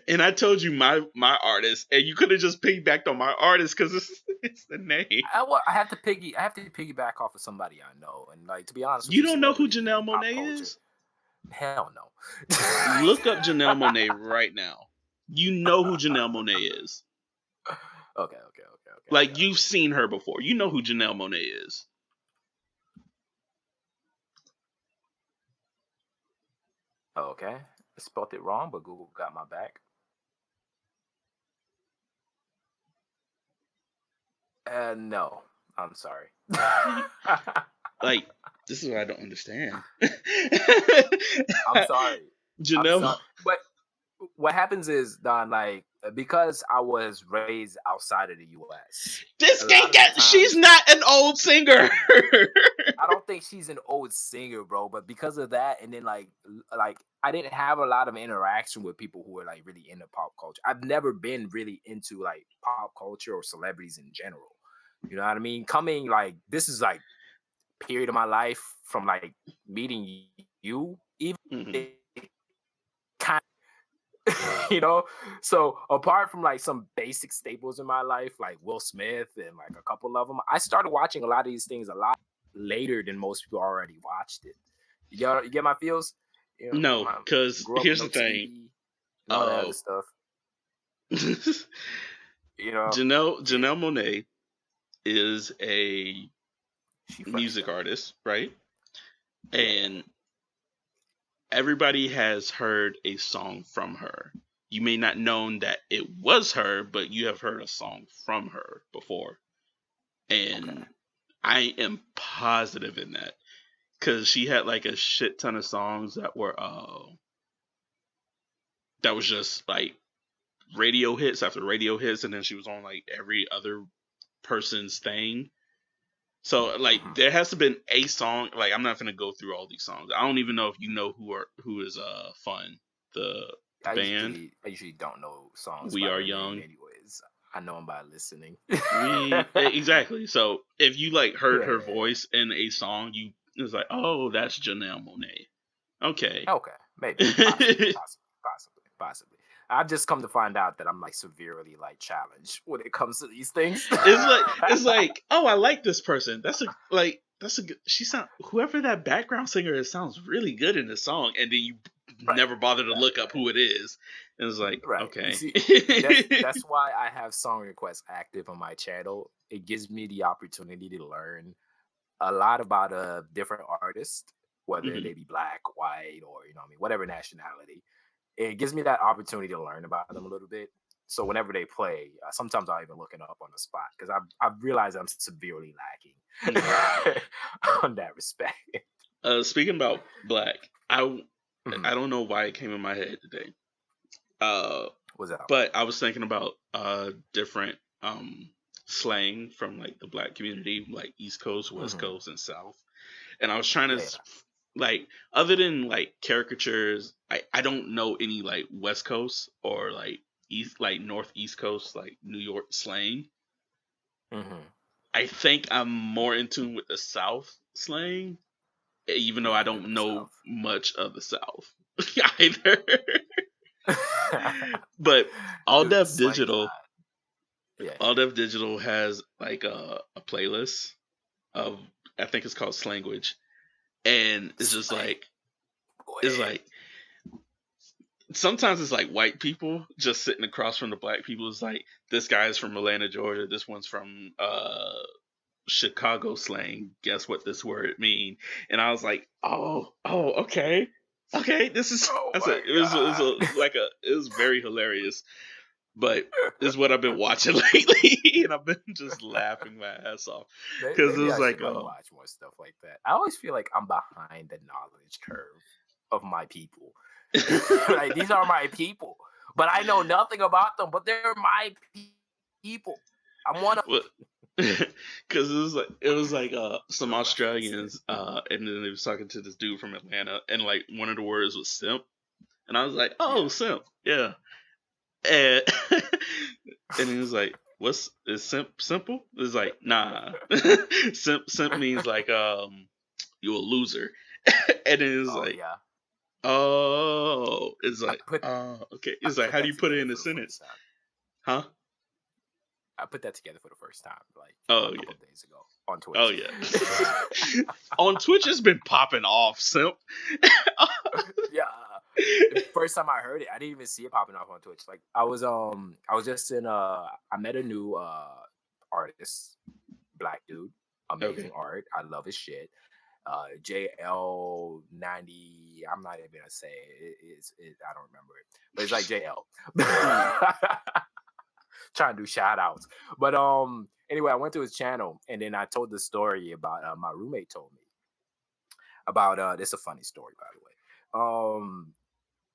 and I told you my artist, and you could have just piggybacked on my artist because it's the name. I have to piggyback off of somebody I know, and like to be honest, you don't know who Janelle Monáe is? Hell no. Look up Janelle Monáe right now. You know who Janelle Monáe is. Okay. Like you've seen her before. You know who Janelle Monáe is. Okay. I spelled it wrong, but Google got my back. No, I'm sorry. Like, this is what I don't understand. I'm sorry. Janelle. But what happens is, Don, like, because I was raised outside of the U.S. She's not an old singer. I don't think she's an old singer, bro. But because of that, and then like I didn't have a lot of interaction with people who were like really into pop culture. I've never been really into like pop culture or celebrities in general. You know what I mean? Coming like this is like period of my life from like meeting you, even kind. You know, so apart from like some basic staples in my life, like Will Smith and like a couple of them, I started watching a lot of these things a lot later than most people already watched it. You get my feels? You know, no, because here's the thing. All that other stuff. You know, Janelle Monáe is a music artist, right? And everybody has heard a song from her. You may not know that it was her, but you have heard a song from her before. And I am positive in that. Because she had like a shit ton of songs that were that was just like radio hits after radio hits, and then she was on like every other person's thing. So like there has to been a song. Like I'm not gonna go through all these songs. I don't even know if you know who is Fun, the band. I usually don't know songs. We Are Young. Anyways, I know them by listening. Exactly. So if you like heard her voice in a song, it's like, oh, that's Janelle Monáe. Okay, maybe, possibly. I've just come to find out that I'm like severely like challenged when it comes to these things. It's like, oh, I like this person. That's a good. She sound whoever that background singer is sounds really good in the song, and then you Right. never bother to look up who it is. And it's like, Right. okay, You see, that's why I have song requests active on my channel. It gives me the opportunity to learn a lot about a different artist, whether Mhm. they be black, white, or whatever nationality. It gives me that opportunity to learn about them a little bit. So whenever they play, sometimes I'll even look it up on the spot because I've realized I'm severely lacking on that respect. Speaking about black, I Mhm. I don't know why it came in my head today. What's up? But I was thinking about different slang from like the black community, like East Coast, West Mhm. Coast, and South. And I was trying to Yeah. like, other than like caricatures, I don't know any like West Coast or like Northeast Coast, like New York slang. Mm-hmm. I think I'm more in tune with the South slang, even though I I live in don't the know South. much of the South either. But All Dude, the Def slang is Digital, hot. Yeah. All Dev Digital has like a playlist of, I think it's called Slangwich, and it's just Slang. like, Go it's ahead. like sometimes it's like white people just sitting across from the black people. It's like, this guy's from Atlanta, Georgia. This one's from Chicago slang. Guess what this word mean? And I was like, okay, okay. This is, Oh I said my god. it was very hilarious. But this is what I've been watching lately, and I've been just laughing my ass off because it Maybe was I should like, like watch more stuff like that. I always feel like I'm behind the knowledge curve of my people. Like these are my people, but I know nothing about them. But they're my people. I'm one of them. because it was like some The references. Australians, and then they was talking to this dude from Atlanta, and like one of the words was simp, and I was like, oh, Yeah. simp, yeah, and and he was like, is simp simple? It's like, nah, simp means like you a loser, and then it's Oh like, yeah. oh, it's I like, put oh, okay. I It's like, put how do that you put it together in a for the sentence? first time. Huh? I put that together for the first time, like Oh a yeah. couple of days ago on Oh Twitch. yeah. On Twitch, it's been popping off, simp. Yeah. First time I heard it, I didn't even see it popping off on Twitch. Like I was just in I met a new artist, black dude, amazing Okay. art. I love his shit. JL90, I'm not even gonna say it, I don't remember it, but it's like JL. Trying to do shout outs. But anyway, I went to his channel and then I told the story about my roommate told me about this is a funny story, by the way.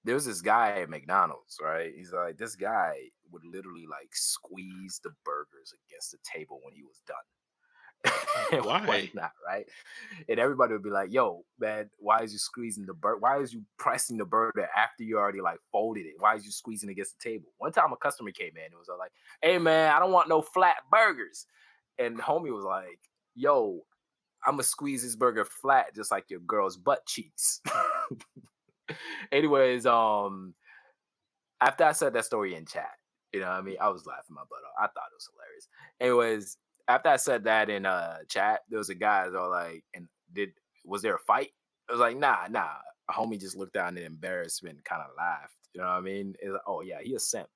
There was this guy at McDonald's, right? He's like, this guy would literally like squeeze the burgers against the table when he was done. And Why? whatnot, right? And everybody would be like, yo, man, why is you squeezing the burger? Why is you pressing the burger after you already like folded it? Why is you squeezing against the table? One time a customer came in and was like, hey man, I don't want no flat burgers. And the homie was like, yo, I'm gonna squeeze this burger flat just like your girl's butt cheeks. Anyways, after I said that story in chat, you know what I mean? I was laughing my butt off. I thought it was hilarious. Anyways, after I said that in chat, there was a guy that was like, and was there a fight? I was like, nah. A homie just looked down in embarrassment and kind of laughed. You know what I mean? It's like, oh yeah, he a simp.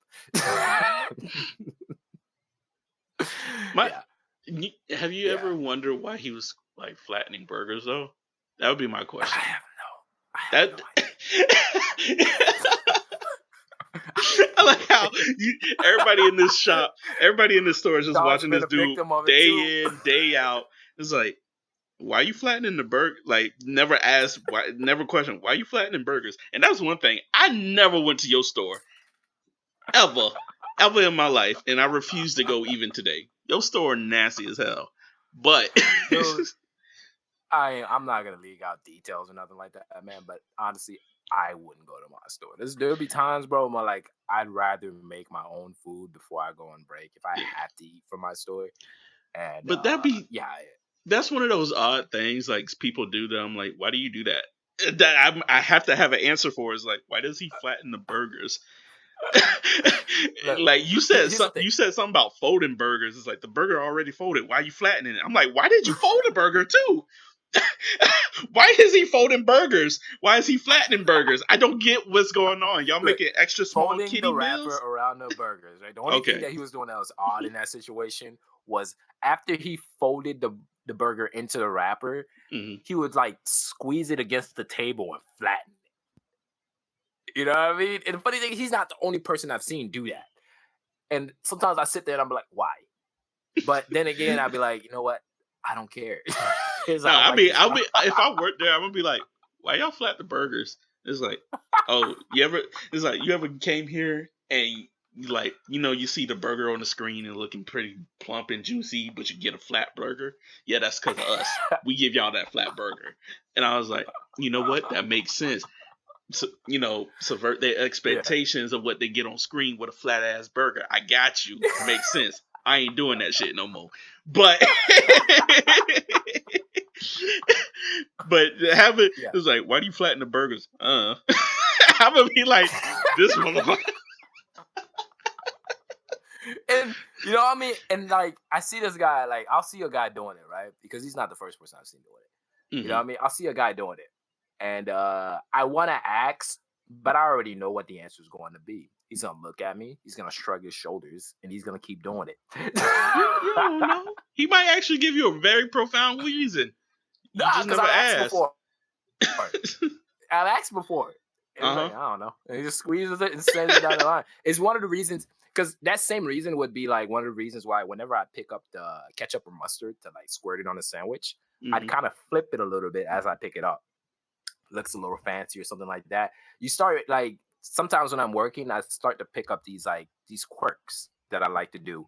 My, Yeah. have you Yeah. ever wondered why he was like flattening burgers though? That would be my I question. have no idea. I like how everybody in this store is just Dog's watching been this a dude victim of it too. day in, day out. It's like, why are you flattening the burger? Like, never asked, why, never questioned, why are you flattening burgers? And that's one thing. I never went to your store ever, ever in my life, and I refuse to go even today. Your store nasty as hell. But Dude, I'm not gonna leak out details or nothing like that, man. But honestly, I wouldn't go to my store. There'll be times, bro, where like I'd rather make my own food before I go on break if I have to eat from my store. And but yeah, that's one of those odd things like people do that I'm like, why do you do that? That I have to have an answer for is like, why does he flatten the burgers? Look, Like you said, here's the thing. you said something about folding burgers. It's like the burger already folded. Why are you flattening it? I'm like, why did you fold a burger too? Why is he folding burgers? Why is he flattening burgers? I don't get what's going on. Y'all Look, making extra small folding kitty the wrapper meals? around the burgers, right? The only thing that he was doing that was odd in that situation was after he folded the burger into the wrapper, he would like squeeze it against the table and flatten it. You know what I mean? And the funny thing, he's not the only person I've seen do that. And sometimes I sit there and I'm like, why? But then again, I'd be like, you know what? I don't care. No, I'll be if I work there, I'm gonna be like, why y'all flat the burgers? It's like, oh, you ever came here and you like, you see the burger on the screen and looking pretty plump and juicy, but you get a flat burger? Yeah, that's because of us. We give y'all that flat burger. And I was like, you know what? That makes sense. So, subvert their expectations of what they get on screen with a flat ass burger. I got you. Makes sense. I ain't doing that shit no more. But it's like, why do you flatten the burgers? I'm gonna be like, this motherfucker. And you know what I mean? And like, I see this guy, like, I'll see a guy doing it, right? Because he's not the first person I've seen doing it. You know what I mean? I'll see a guy doing it. And I want to ask, but I already know what the answer is going to be. He's going to look at me, he's going to shrug his shoulders, and he's going to keep doing it. You don't know. He might actually give you a very profound reason. Nah, because I asked before. I've asked before. Like, I don't know. And he just squeezes it and sends it down the line. It's one of the reasons, because that same reason would be like one of the reasons why whenever I pick up the ketchup or mustard to like squirt it on a sandwich, I'd kind of flip it a little bit as I pick it up. Looks a little fancy or something like that. You start like, sometimes when I'm working, I start to pick up these quirks that I like to do.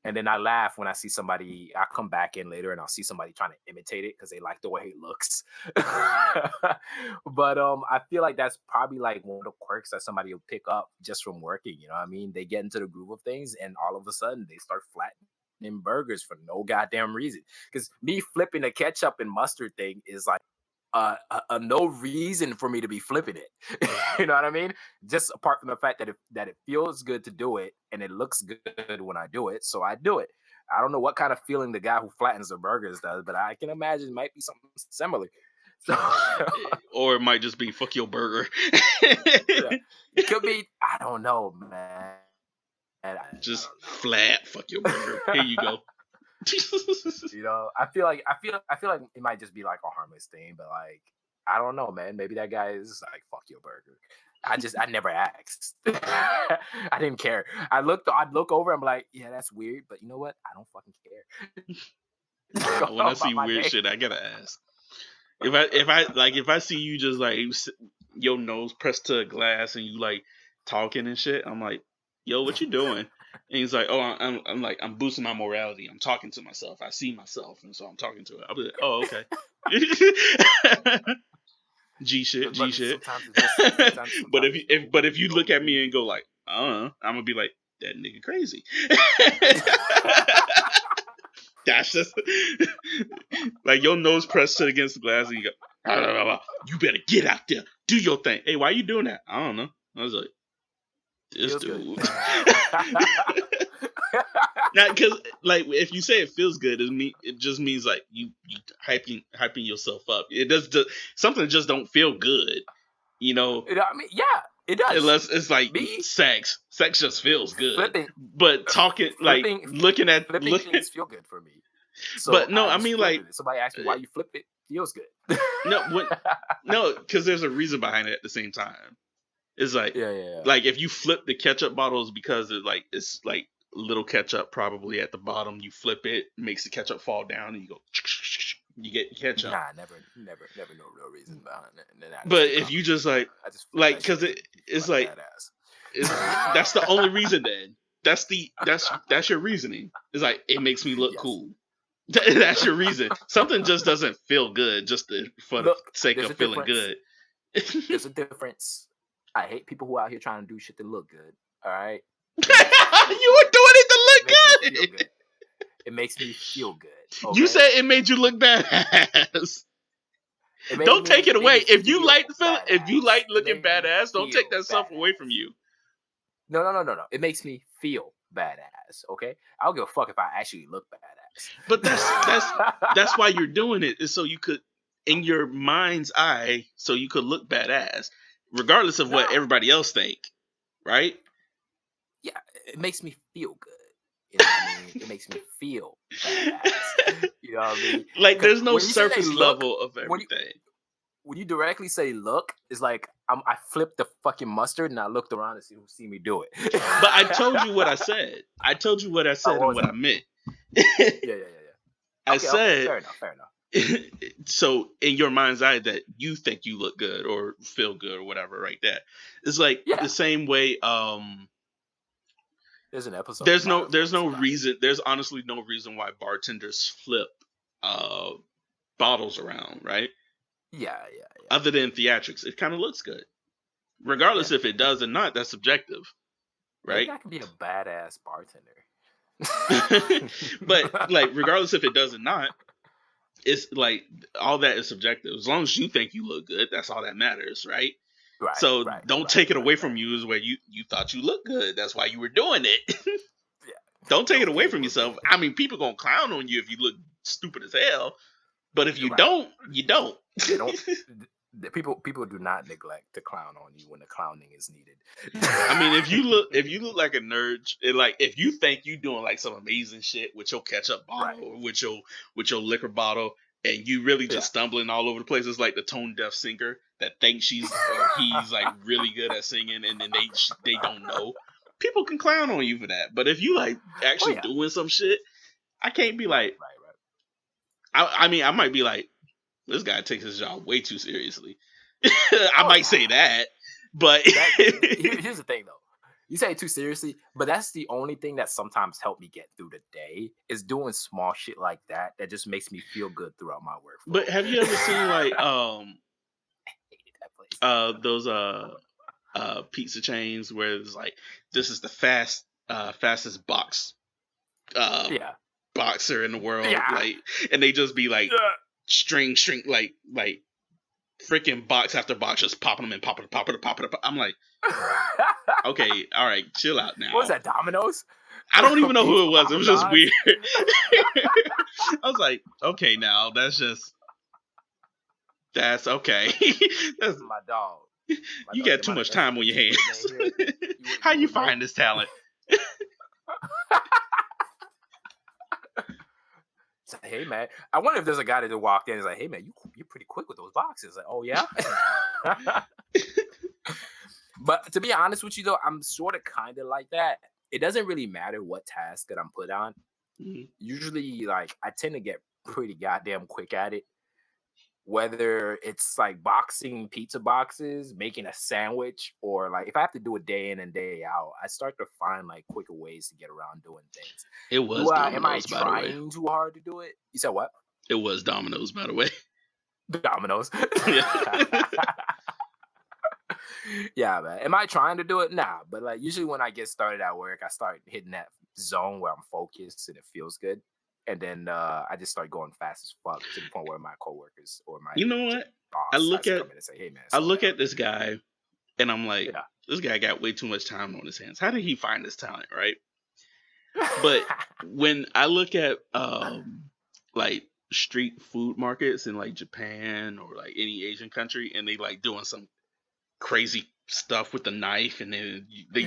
And then I laugh when I see somebody, I come back in later and I'll see somebody trying to imitate it because they like the way it looks. But I feel like that's probably like one of the quirks that somebody will pick up just from working. You know what I mean? They get into the groove of things and all of a sudden they start flattening burgers for no goddamn reason. Because me flipping the ketchup and mustard thing is like, no reason for me to be flipping it. You know what I mean? Just apart from the fact that it feels good to do it and it looks good when I do it, so I do it. I don't know what kind of feeling the guy who flattens the burgers does, but I can imagine it might be something similar. So, or it might just be fuck your burger. It could be. I don't know, man. Just flat fuck your burger. Here you go. You know, I feel like it might just be like a harmless thing, but like, I don't know, man. Maybe that guy is like, fuck your burger. I never asked. I didn't care. I'd look over, I'm like, yeah, that's weird, but you know what? I don't fucking care. When I see weird shit, I gotta ask. If I see you just like your nose pressed to a glass and you like talking and shit, I'm like, yo, what you doing? And he's like, oh, I'm boosting my morality. I'm talking to myself. I see myself, and so I'm talking to it. I'll be like, oh, okay. G shit. But if you look at me and go like, I'm gonna be like, that nigga crazy. That's just like your nose pressed against the glass, and you go, blah, blah, blah. You better get out there, do your thing. Hey, why you doing that? I don't know. I was like, this dude. Now, because like if you say it feels good, it just means like you hyping yourself up. It does something just don't feel good, you know. I mean, yeah, it does. Unless it's like sex. Sex just feels good. But talking like looking things feel good for me. So but no, I mean like somebody asked me why you flip it. Feels good. No, because there's a reason behind it at the same time. It's like like if you flip the ketchup bottles because it's like little ketchup probably at the bottom, you flip it, makes the ketchup fall down, and you go, you get ketchup. Nah, never no real reason behind it. But if you just like because it's like that's the only reason. Then that's your reasoning. It's like it makes me look cool. That's your reason. Something just doesn't feel good just for the sake of feeling good. There's a difference. I hate people who are out here trying to do shit to look good. All right. You were doing it to look good. It makes me feel good. Okay? You said it made you look badass. Don't take it away. If you like looking badass, don't take that stuff away from you. No. It makes me feel badass. Okay, I don't give a fuck if I actually look badass. But that's why you're doing it, is so you could, in your mind's eye, so you could look badass, regardless of what everybody else think, right? Yeah, it makes me feel good. You know what I mean? It makes me feel badass. You know what I mean? Like, there's no when you say surface look, level of everything. When you directly say look, it's like I flipped the fucking mustard and I looked around to see who see me do it. But I told you what I said. I told you what I said and what I meant. Yeah. I Okay, said, fair enough. So in your mind's eye that you think you look good or feel good or whatever, right? That it's like the same way. There's an episode. There's no reason. There's honestly no reason why bartenders flip bottles around, right? Yeah. Other than theatrics, it kind of looks good, regardless if it does or not. That's subjective, right? Maybe I can be a badass bartender. But like, regardless if it does or not, it's like all that is subjective. As long as you think you look good, that's all that matters, right? Right. So don't take it away from you. Is where you thought you looked good. That's why you were doing it. Don't take it away from yourself. I mean, people gonna clown on you if you look stupid as hell. But if you don't, you don't. People do not neglect to clown on you when the clowning is needed. I mean, if you look like a nerd, like if you think you doing like some amazing shit with your ketchup bottle or with your liquor bottle, and you really just stumbling all over the place, it's like the tone deaf singer that thinks he's like really good at singing, and then they don't know. People can clown on you for that, but if you like actually doing some shit, I can't be like. I mean, I might be like, this guy takes his job way too seriously. I might say that, but here's the thing, though. You say it too seriously, but that's the only thing that sometimes helped me get through the day is doing small shit like that just makes me feel good throughout my work. But have you ever seen like those pizza chains where it's like, this is the fastest boxer in the world, like, and they just be like string like freaking box after box, just popping them and popping. I'm like, okay, all right, chill out now. What was that, Domino's? I don't even know who it was. It was just weird. I was like, okay, now that's okay. That's my dog. You got too much time on your hands. How you find this talent? Hey man, I wonder if there's a guy that walked in and is like, hey man, you're pretty quick with those boxes. Like, oh yeah. But to be honest with you though, I'm sort of kind of like that. It doesn't really matter what task that I'm put on. Mm-hmm. Usually, like, I tend to get pretty goddamn quick at it. Whether it's like boxing pizza boxes, making a sandwich, or like if I have to do it day in and day out, I start to find like quicker ways to get around doing things. It was Domino's, am I trying too hard to do it? You said what? It was Domino's, by the way. Domino's. Yeah, man. Am I trying to do it? Nah, but like usually when I get started at work, I start hitting that zone where I'm focused and it feels good. And then I just start going fast as fuck to the point where my coworkers or my boss I look at and say, hey, man, I look at this guy and I'm like, this guy got way too much time on his hands. How did he find this talent, right? But when I look at like street food markets in like Japan or like any Asian country, and they like doing some crazy stuff with the knife, and then they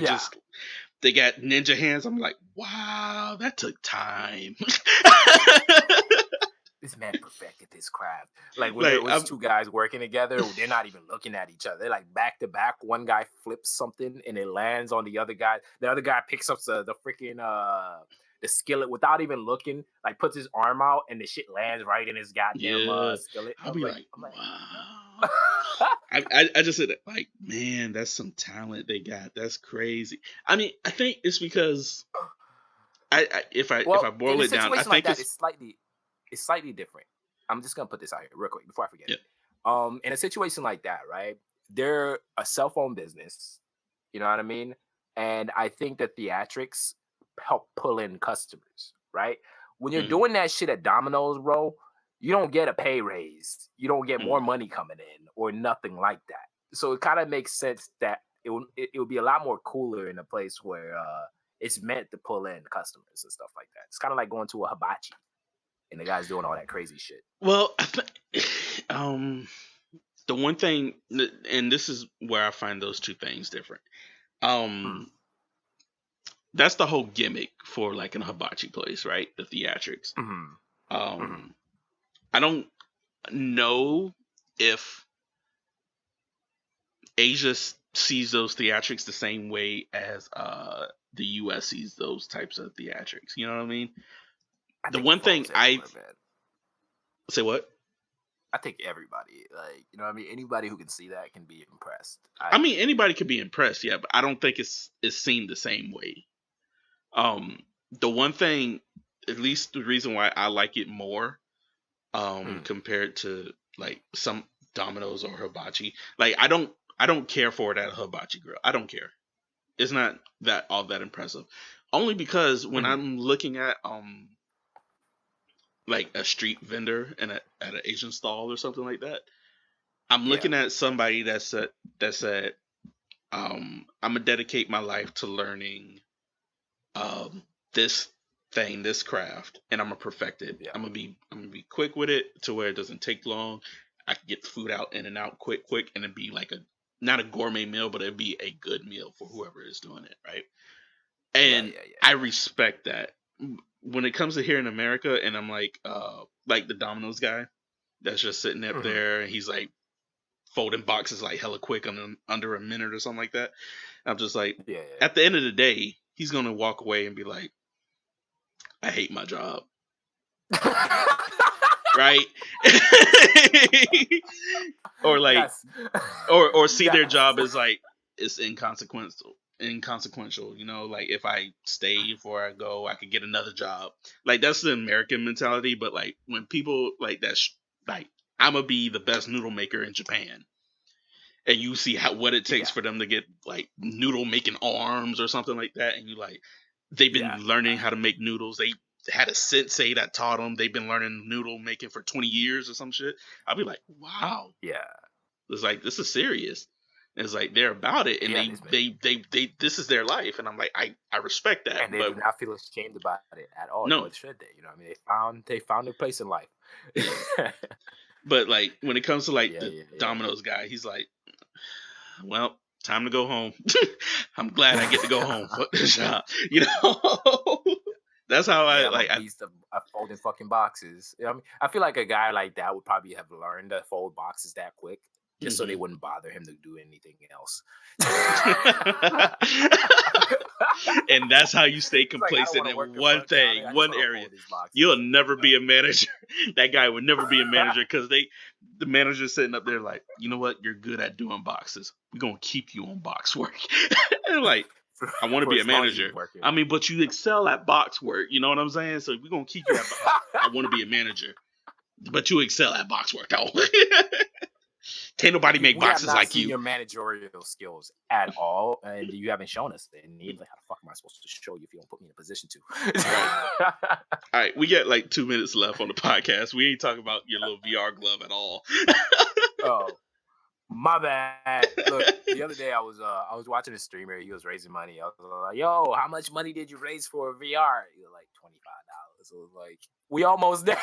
got ninja hands. I'm like, wow, that took time. This man perfected this craft. Like when there was two guys working together, they're not even looking at each other. They're like back to back. One guy flips something and it lands on the other guy. The other guy picks up the freaking the skillet without even looking. Like puts his arm out and the shit lands right in his goddamn skillet. I'll be like, wow. I just said, like, man, that's some talent they got. That's crazy. I mean, I think it's because if I boil it down, I think like it's slightly different. I'm just gonna put this out here real quick before I forget. Yeah. In a situation like that, right? They're a cell phone business. You know what I mean? And I think that theatrics help pull in customers, right? When you're doing that shit at Domino's, bro, you don't get a pay raise. You don't get more money coming in or nothing like that. So it kind of makes sense that it would be a lot more cooler in a place where it's meant to pull in customers and stuff like that. It's kind of like going to a hibachi and the guy's doing all that crazy shit. Well, the one thing, and this is where I find those two things different. That's the whole gimmick for like an hibachi place, right? The theatrics. I don't know if Asia sees those theatrics the same way as the US sees those types of theatrics. You know what I mean? The one thing say what? I think everybody, like, you know what I mean? Anybody who can see that can be impressed. I mean, anybody could be impressed, yeah, but I don't think it's seen the same way. The one thing, at least the reason why I like it more, compared to like some Domino's or hibachi, like I don't care for it at a hibachi grill. I don't care. It's not all that impressive. Only because when I'm looking at like a street vendor at an Asian stall or something like that, I'm looking at somebody that said, I'm gonna dedicate my life to learning this thing, this craft, and I'm gonna perfect it. I'm gonna be quick with it to where it doesn't take long. I can get the food out in and out quick, and it'd be like not a gourmet meal, but it'd be a good meal for whoever is doing it, right? And I respect that. When it comes to here in America, and I'm like the Domino's guy that's just sitting up there, and he's like folding boxes like hella quick under a minute or something like that. I'm just like, at the end of the day, he's gonna walk away and be like, I hate my job. Right? Or like, or see their job as like, it's inconsequential, you know, like if I stay before I go, I could get another job. Like that's the American mentality. But like when people like that's like, I'm gonna be the best noodle maker in Japan, and you see what it takes for them to get like noodle making arms or something like that, and you like, they've been learning how to make noodles. They had a sensei that taught them. They've been learning noodle making for 20 years or some shit. I'll be like, wow. Yeah. It's like, this is serious. It's like they're about it, and they this is their life, and I'm like, I respect that. And they do not feel ashamed about it at all. No, should they? You know what I mean? They found their place in life. But like when it comes to like the Domino's guy, he's like, well, time to go home. I'm glad I get to go home. Fuck this job. You know? That's how I like. I used to folding fucking boxes. You know what I mean? I feel like a guy like that would probably have learned to fold boxes that quick, just so they wouldn't bother him to do anything else. And that's how you stay complacent like, in one thing, one area. You'll never be a manager. That guy would never be a manager because the manager's sitting up there like, you know what? You're good at doing boxes. We're going to keep you on box work. And like, I want to be a manager. I mean, but you excel at box work. You know what I'm saying? So we're going to keep you at box. I want to be a manager. But you excel at box work, though. Can't nobody make boxes like you. Your managerial skills at all, and you haven't shown us. And how the fuck am I supposed to show you if you don't put me in a position to? Right. All right, we got like 2 minutes left on the podcast. We ain't talking about your little VR glove at all. Oh, my bad. Look, the other day I was watching a streamer. He was raising money. I was like, "Yo, how much money did you raise for a VR?" He was like $25. So it was like, we almost there.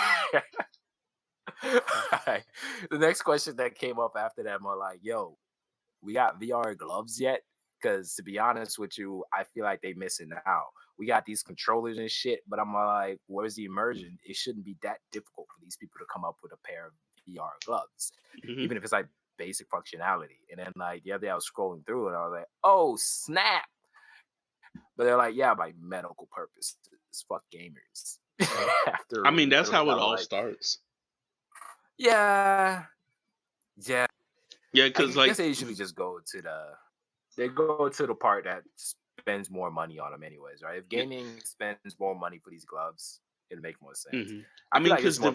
The next question that came up after that, I'm like, yo, we got VR gloves yet? Because to be honest with you, I feel like they missing out. We got these controllers and shit, but I'm like, where's the immersion? It shouldn't be that difficult for these people to come up with a pair of VR gloves, even if it's like basic functionality. And then like the other day I was scrolling through and I was like, oh snap. But they're like, yeah, by medical purposes. Fuck gamers. I mean, that's how it all starts. Yeah. Because like, I guess they usually just go to the part that spends more money on them, anyways, right? If gaming spends more money for these gloves, it'll make more sense. I mean, because the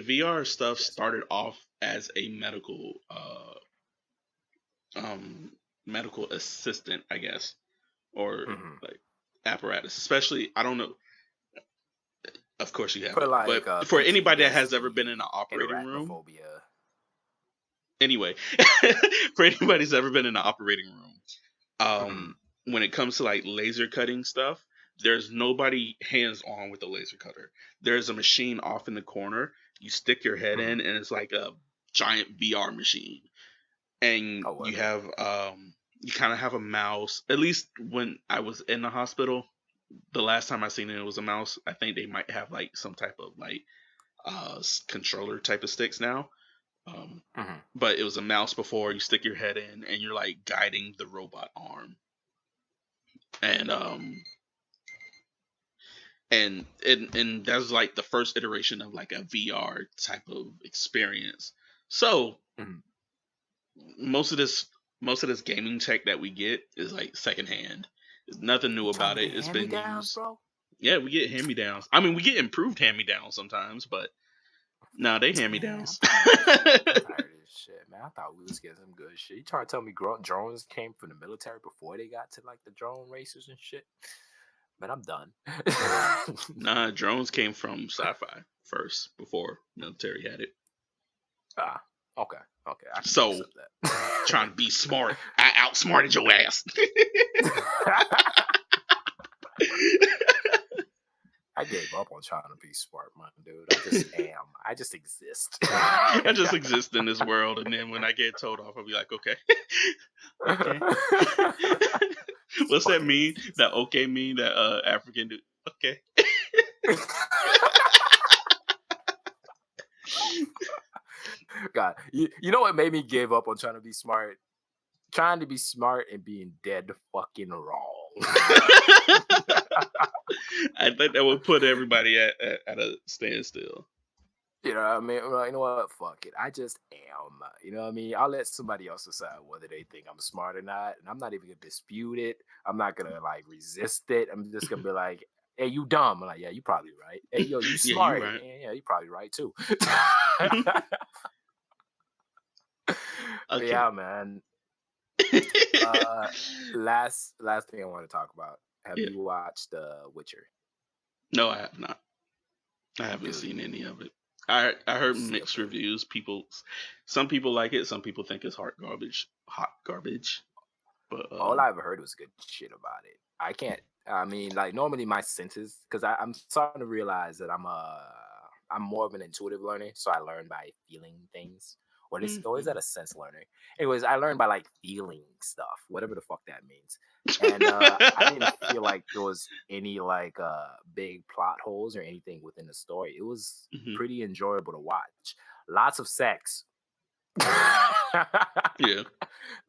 VR stuff started off as a medical assistant, I guess, or like apparatus. Especially, I don't know. Of course you have, but for anybody that has ever been in an operating room, Anyway, for anybody who's ever been in the operating room, when it comes to like laser cutting stuff, there's nobody hands on with the laser cutter. There's a machine off in the corner. You stick your head in, and it's like a giant VR machine. And you have you kind of have a mouse. At least when I was in the hospital, the last time I seen it was a mouse. I think they might have like some type of like controller type of sticks now. But it was a mouse before. You stick your head in, and you're like guiding the robot arm. And and that's like the first iteration of like a VR type of experience. So most of this gaming tech that we get is like secondhand. There's nothing new about it. It's been used. Bro? Yeah, we get hand-me-downs. I mean, we get improved hand-me-downs sometimes, but no, they hand-me-downs. I'm tired of this shit, man. I thought we was getting some good shit. You trying to tell me drones came from the military before they got to like the drone racers and shit? Man, I'm done. Nah, drones came from sci-fi first before military had it. Okay. So, trying to be smart, I outsmarted your ass. I gave up on trying to be smart, my dude. I just am. I just exist. I just exist in this world, and then when I get told off, I'll be like, okay. Okay. What's that mean? That okay mean that African dude? Okay. God, you know what made me give up on trying to be smart? Trying to be smart and being dead fucking wrong. I think that would put everybody at a standstill. You know what I mean? Well, you know what? Fuck it. I just am. You know what I mean? I'll let somebody else decide whether they think I'm smart or not. And I'm not even going to dispute it. I'm not going to like resist it. I'm just going to be like, hey, you dumb. I'm like, yeah, you probably right. Hey, yo, you smart. Right. Yeah, you probably right too. Okay. Yeah, man. Last thing I want to talk about. Have you watched Witcher? No, I have not. I haven't seen any of it. I heard mixed reviews. Some people like it. Some people think it's hot garbage. But all I've heard was good shit about it. I can't. I mean, like normally my senses, because I'm starting to realize that I'm more of an intuitive learner, so I learn by feeling things. Or is that a sense learner? Anyways, I learned by like feeling stuff, whatever the fuck that means. And I didn't feel like there was any like big plot holes or anything within the story. It was pretty enjoyable to watch. Lots of sex. Yeah.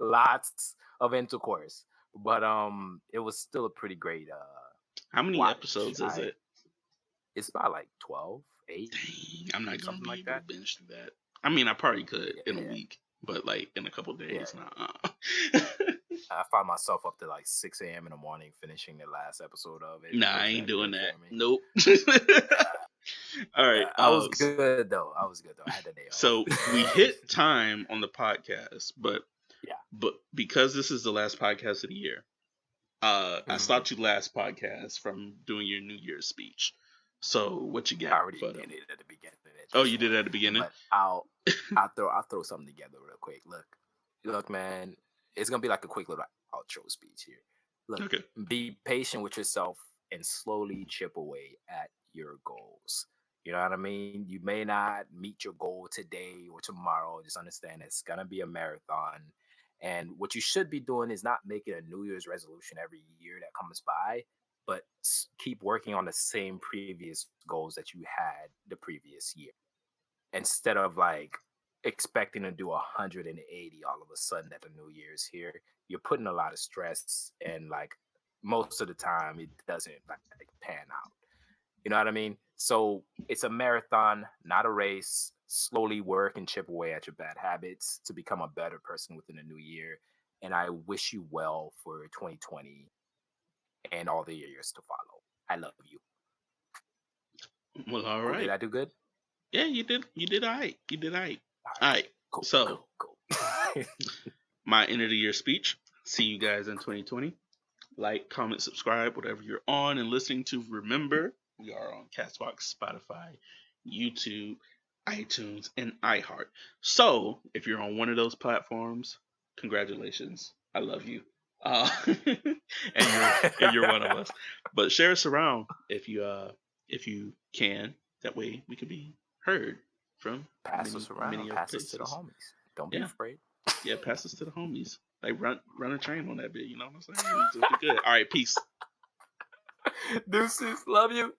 Lots of intercourse. But it was still a pretty great how many episodes is it? It's about like 12, 8. Dang, I'm not gonna be able to binge through that. I mean, I probably could in a week, but like in a couple days, I find myself up to like 6 a.m. in the morning finishing the last episode of it. Nah, I ain't doing that. Nope. All right. I was good though. I had the day off. So we hit time on the podcast, but because this is the last podcast of the year, I stopped you last podcast from doing your New Year's speech. So what you got? I already did it at the beginning. Oh, you did it at the beginning? But I'll throw something together real quick. Look, man, it's gonna be like a quick little outro speech here. Look, be patient with yourself and slowly chip away at your goals. You know what I mean? You may not meet your goal today or tomorrow. Just understand it's gonna be a marathon. And what you should be doing is not making a New Year's resolution every year that comes by, but keep working on the same previous goals that you had the previous year. Instead of like expecting to do 180 all of a sudden that the New Year's here, you're putting a lot of stress, and like most of the time it doesn't like pan out. You know what I mean? So it's a marathon, not a race. Slowly work and chip away at your bad habits to become a better person within the new year. And I wish you well for 2020 and all the years to follow. I love you. Well, all right. Did I do good? Yeah, you did. You did all right. All right. Cool, so, cool. my end of the year speech. See you guys in 2020. Like, comment, subscribe, whatever you're on and listening to. Remember, we are on Castbox, Spotify, YouTube, iTunes, and iHeart. So if you're on one of those platforms, congratulations. I love you. And you're one of us. But share us around if you can. That way we can be heard from Pass us around. many other Pass us to the places. homies. Don't be Yeah. afraid. Yeah, pass us to the homies. Like run a train on that bit, you know what I'm saying? Just be good. All right, peace. Deuces. Love you.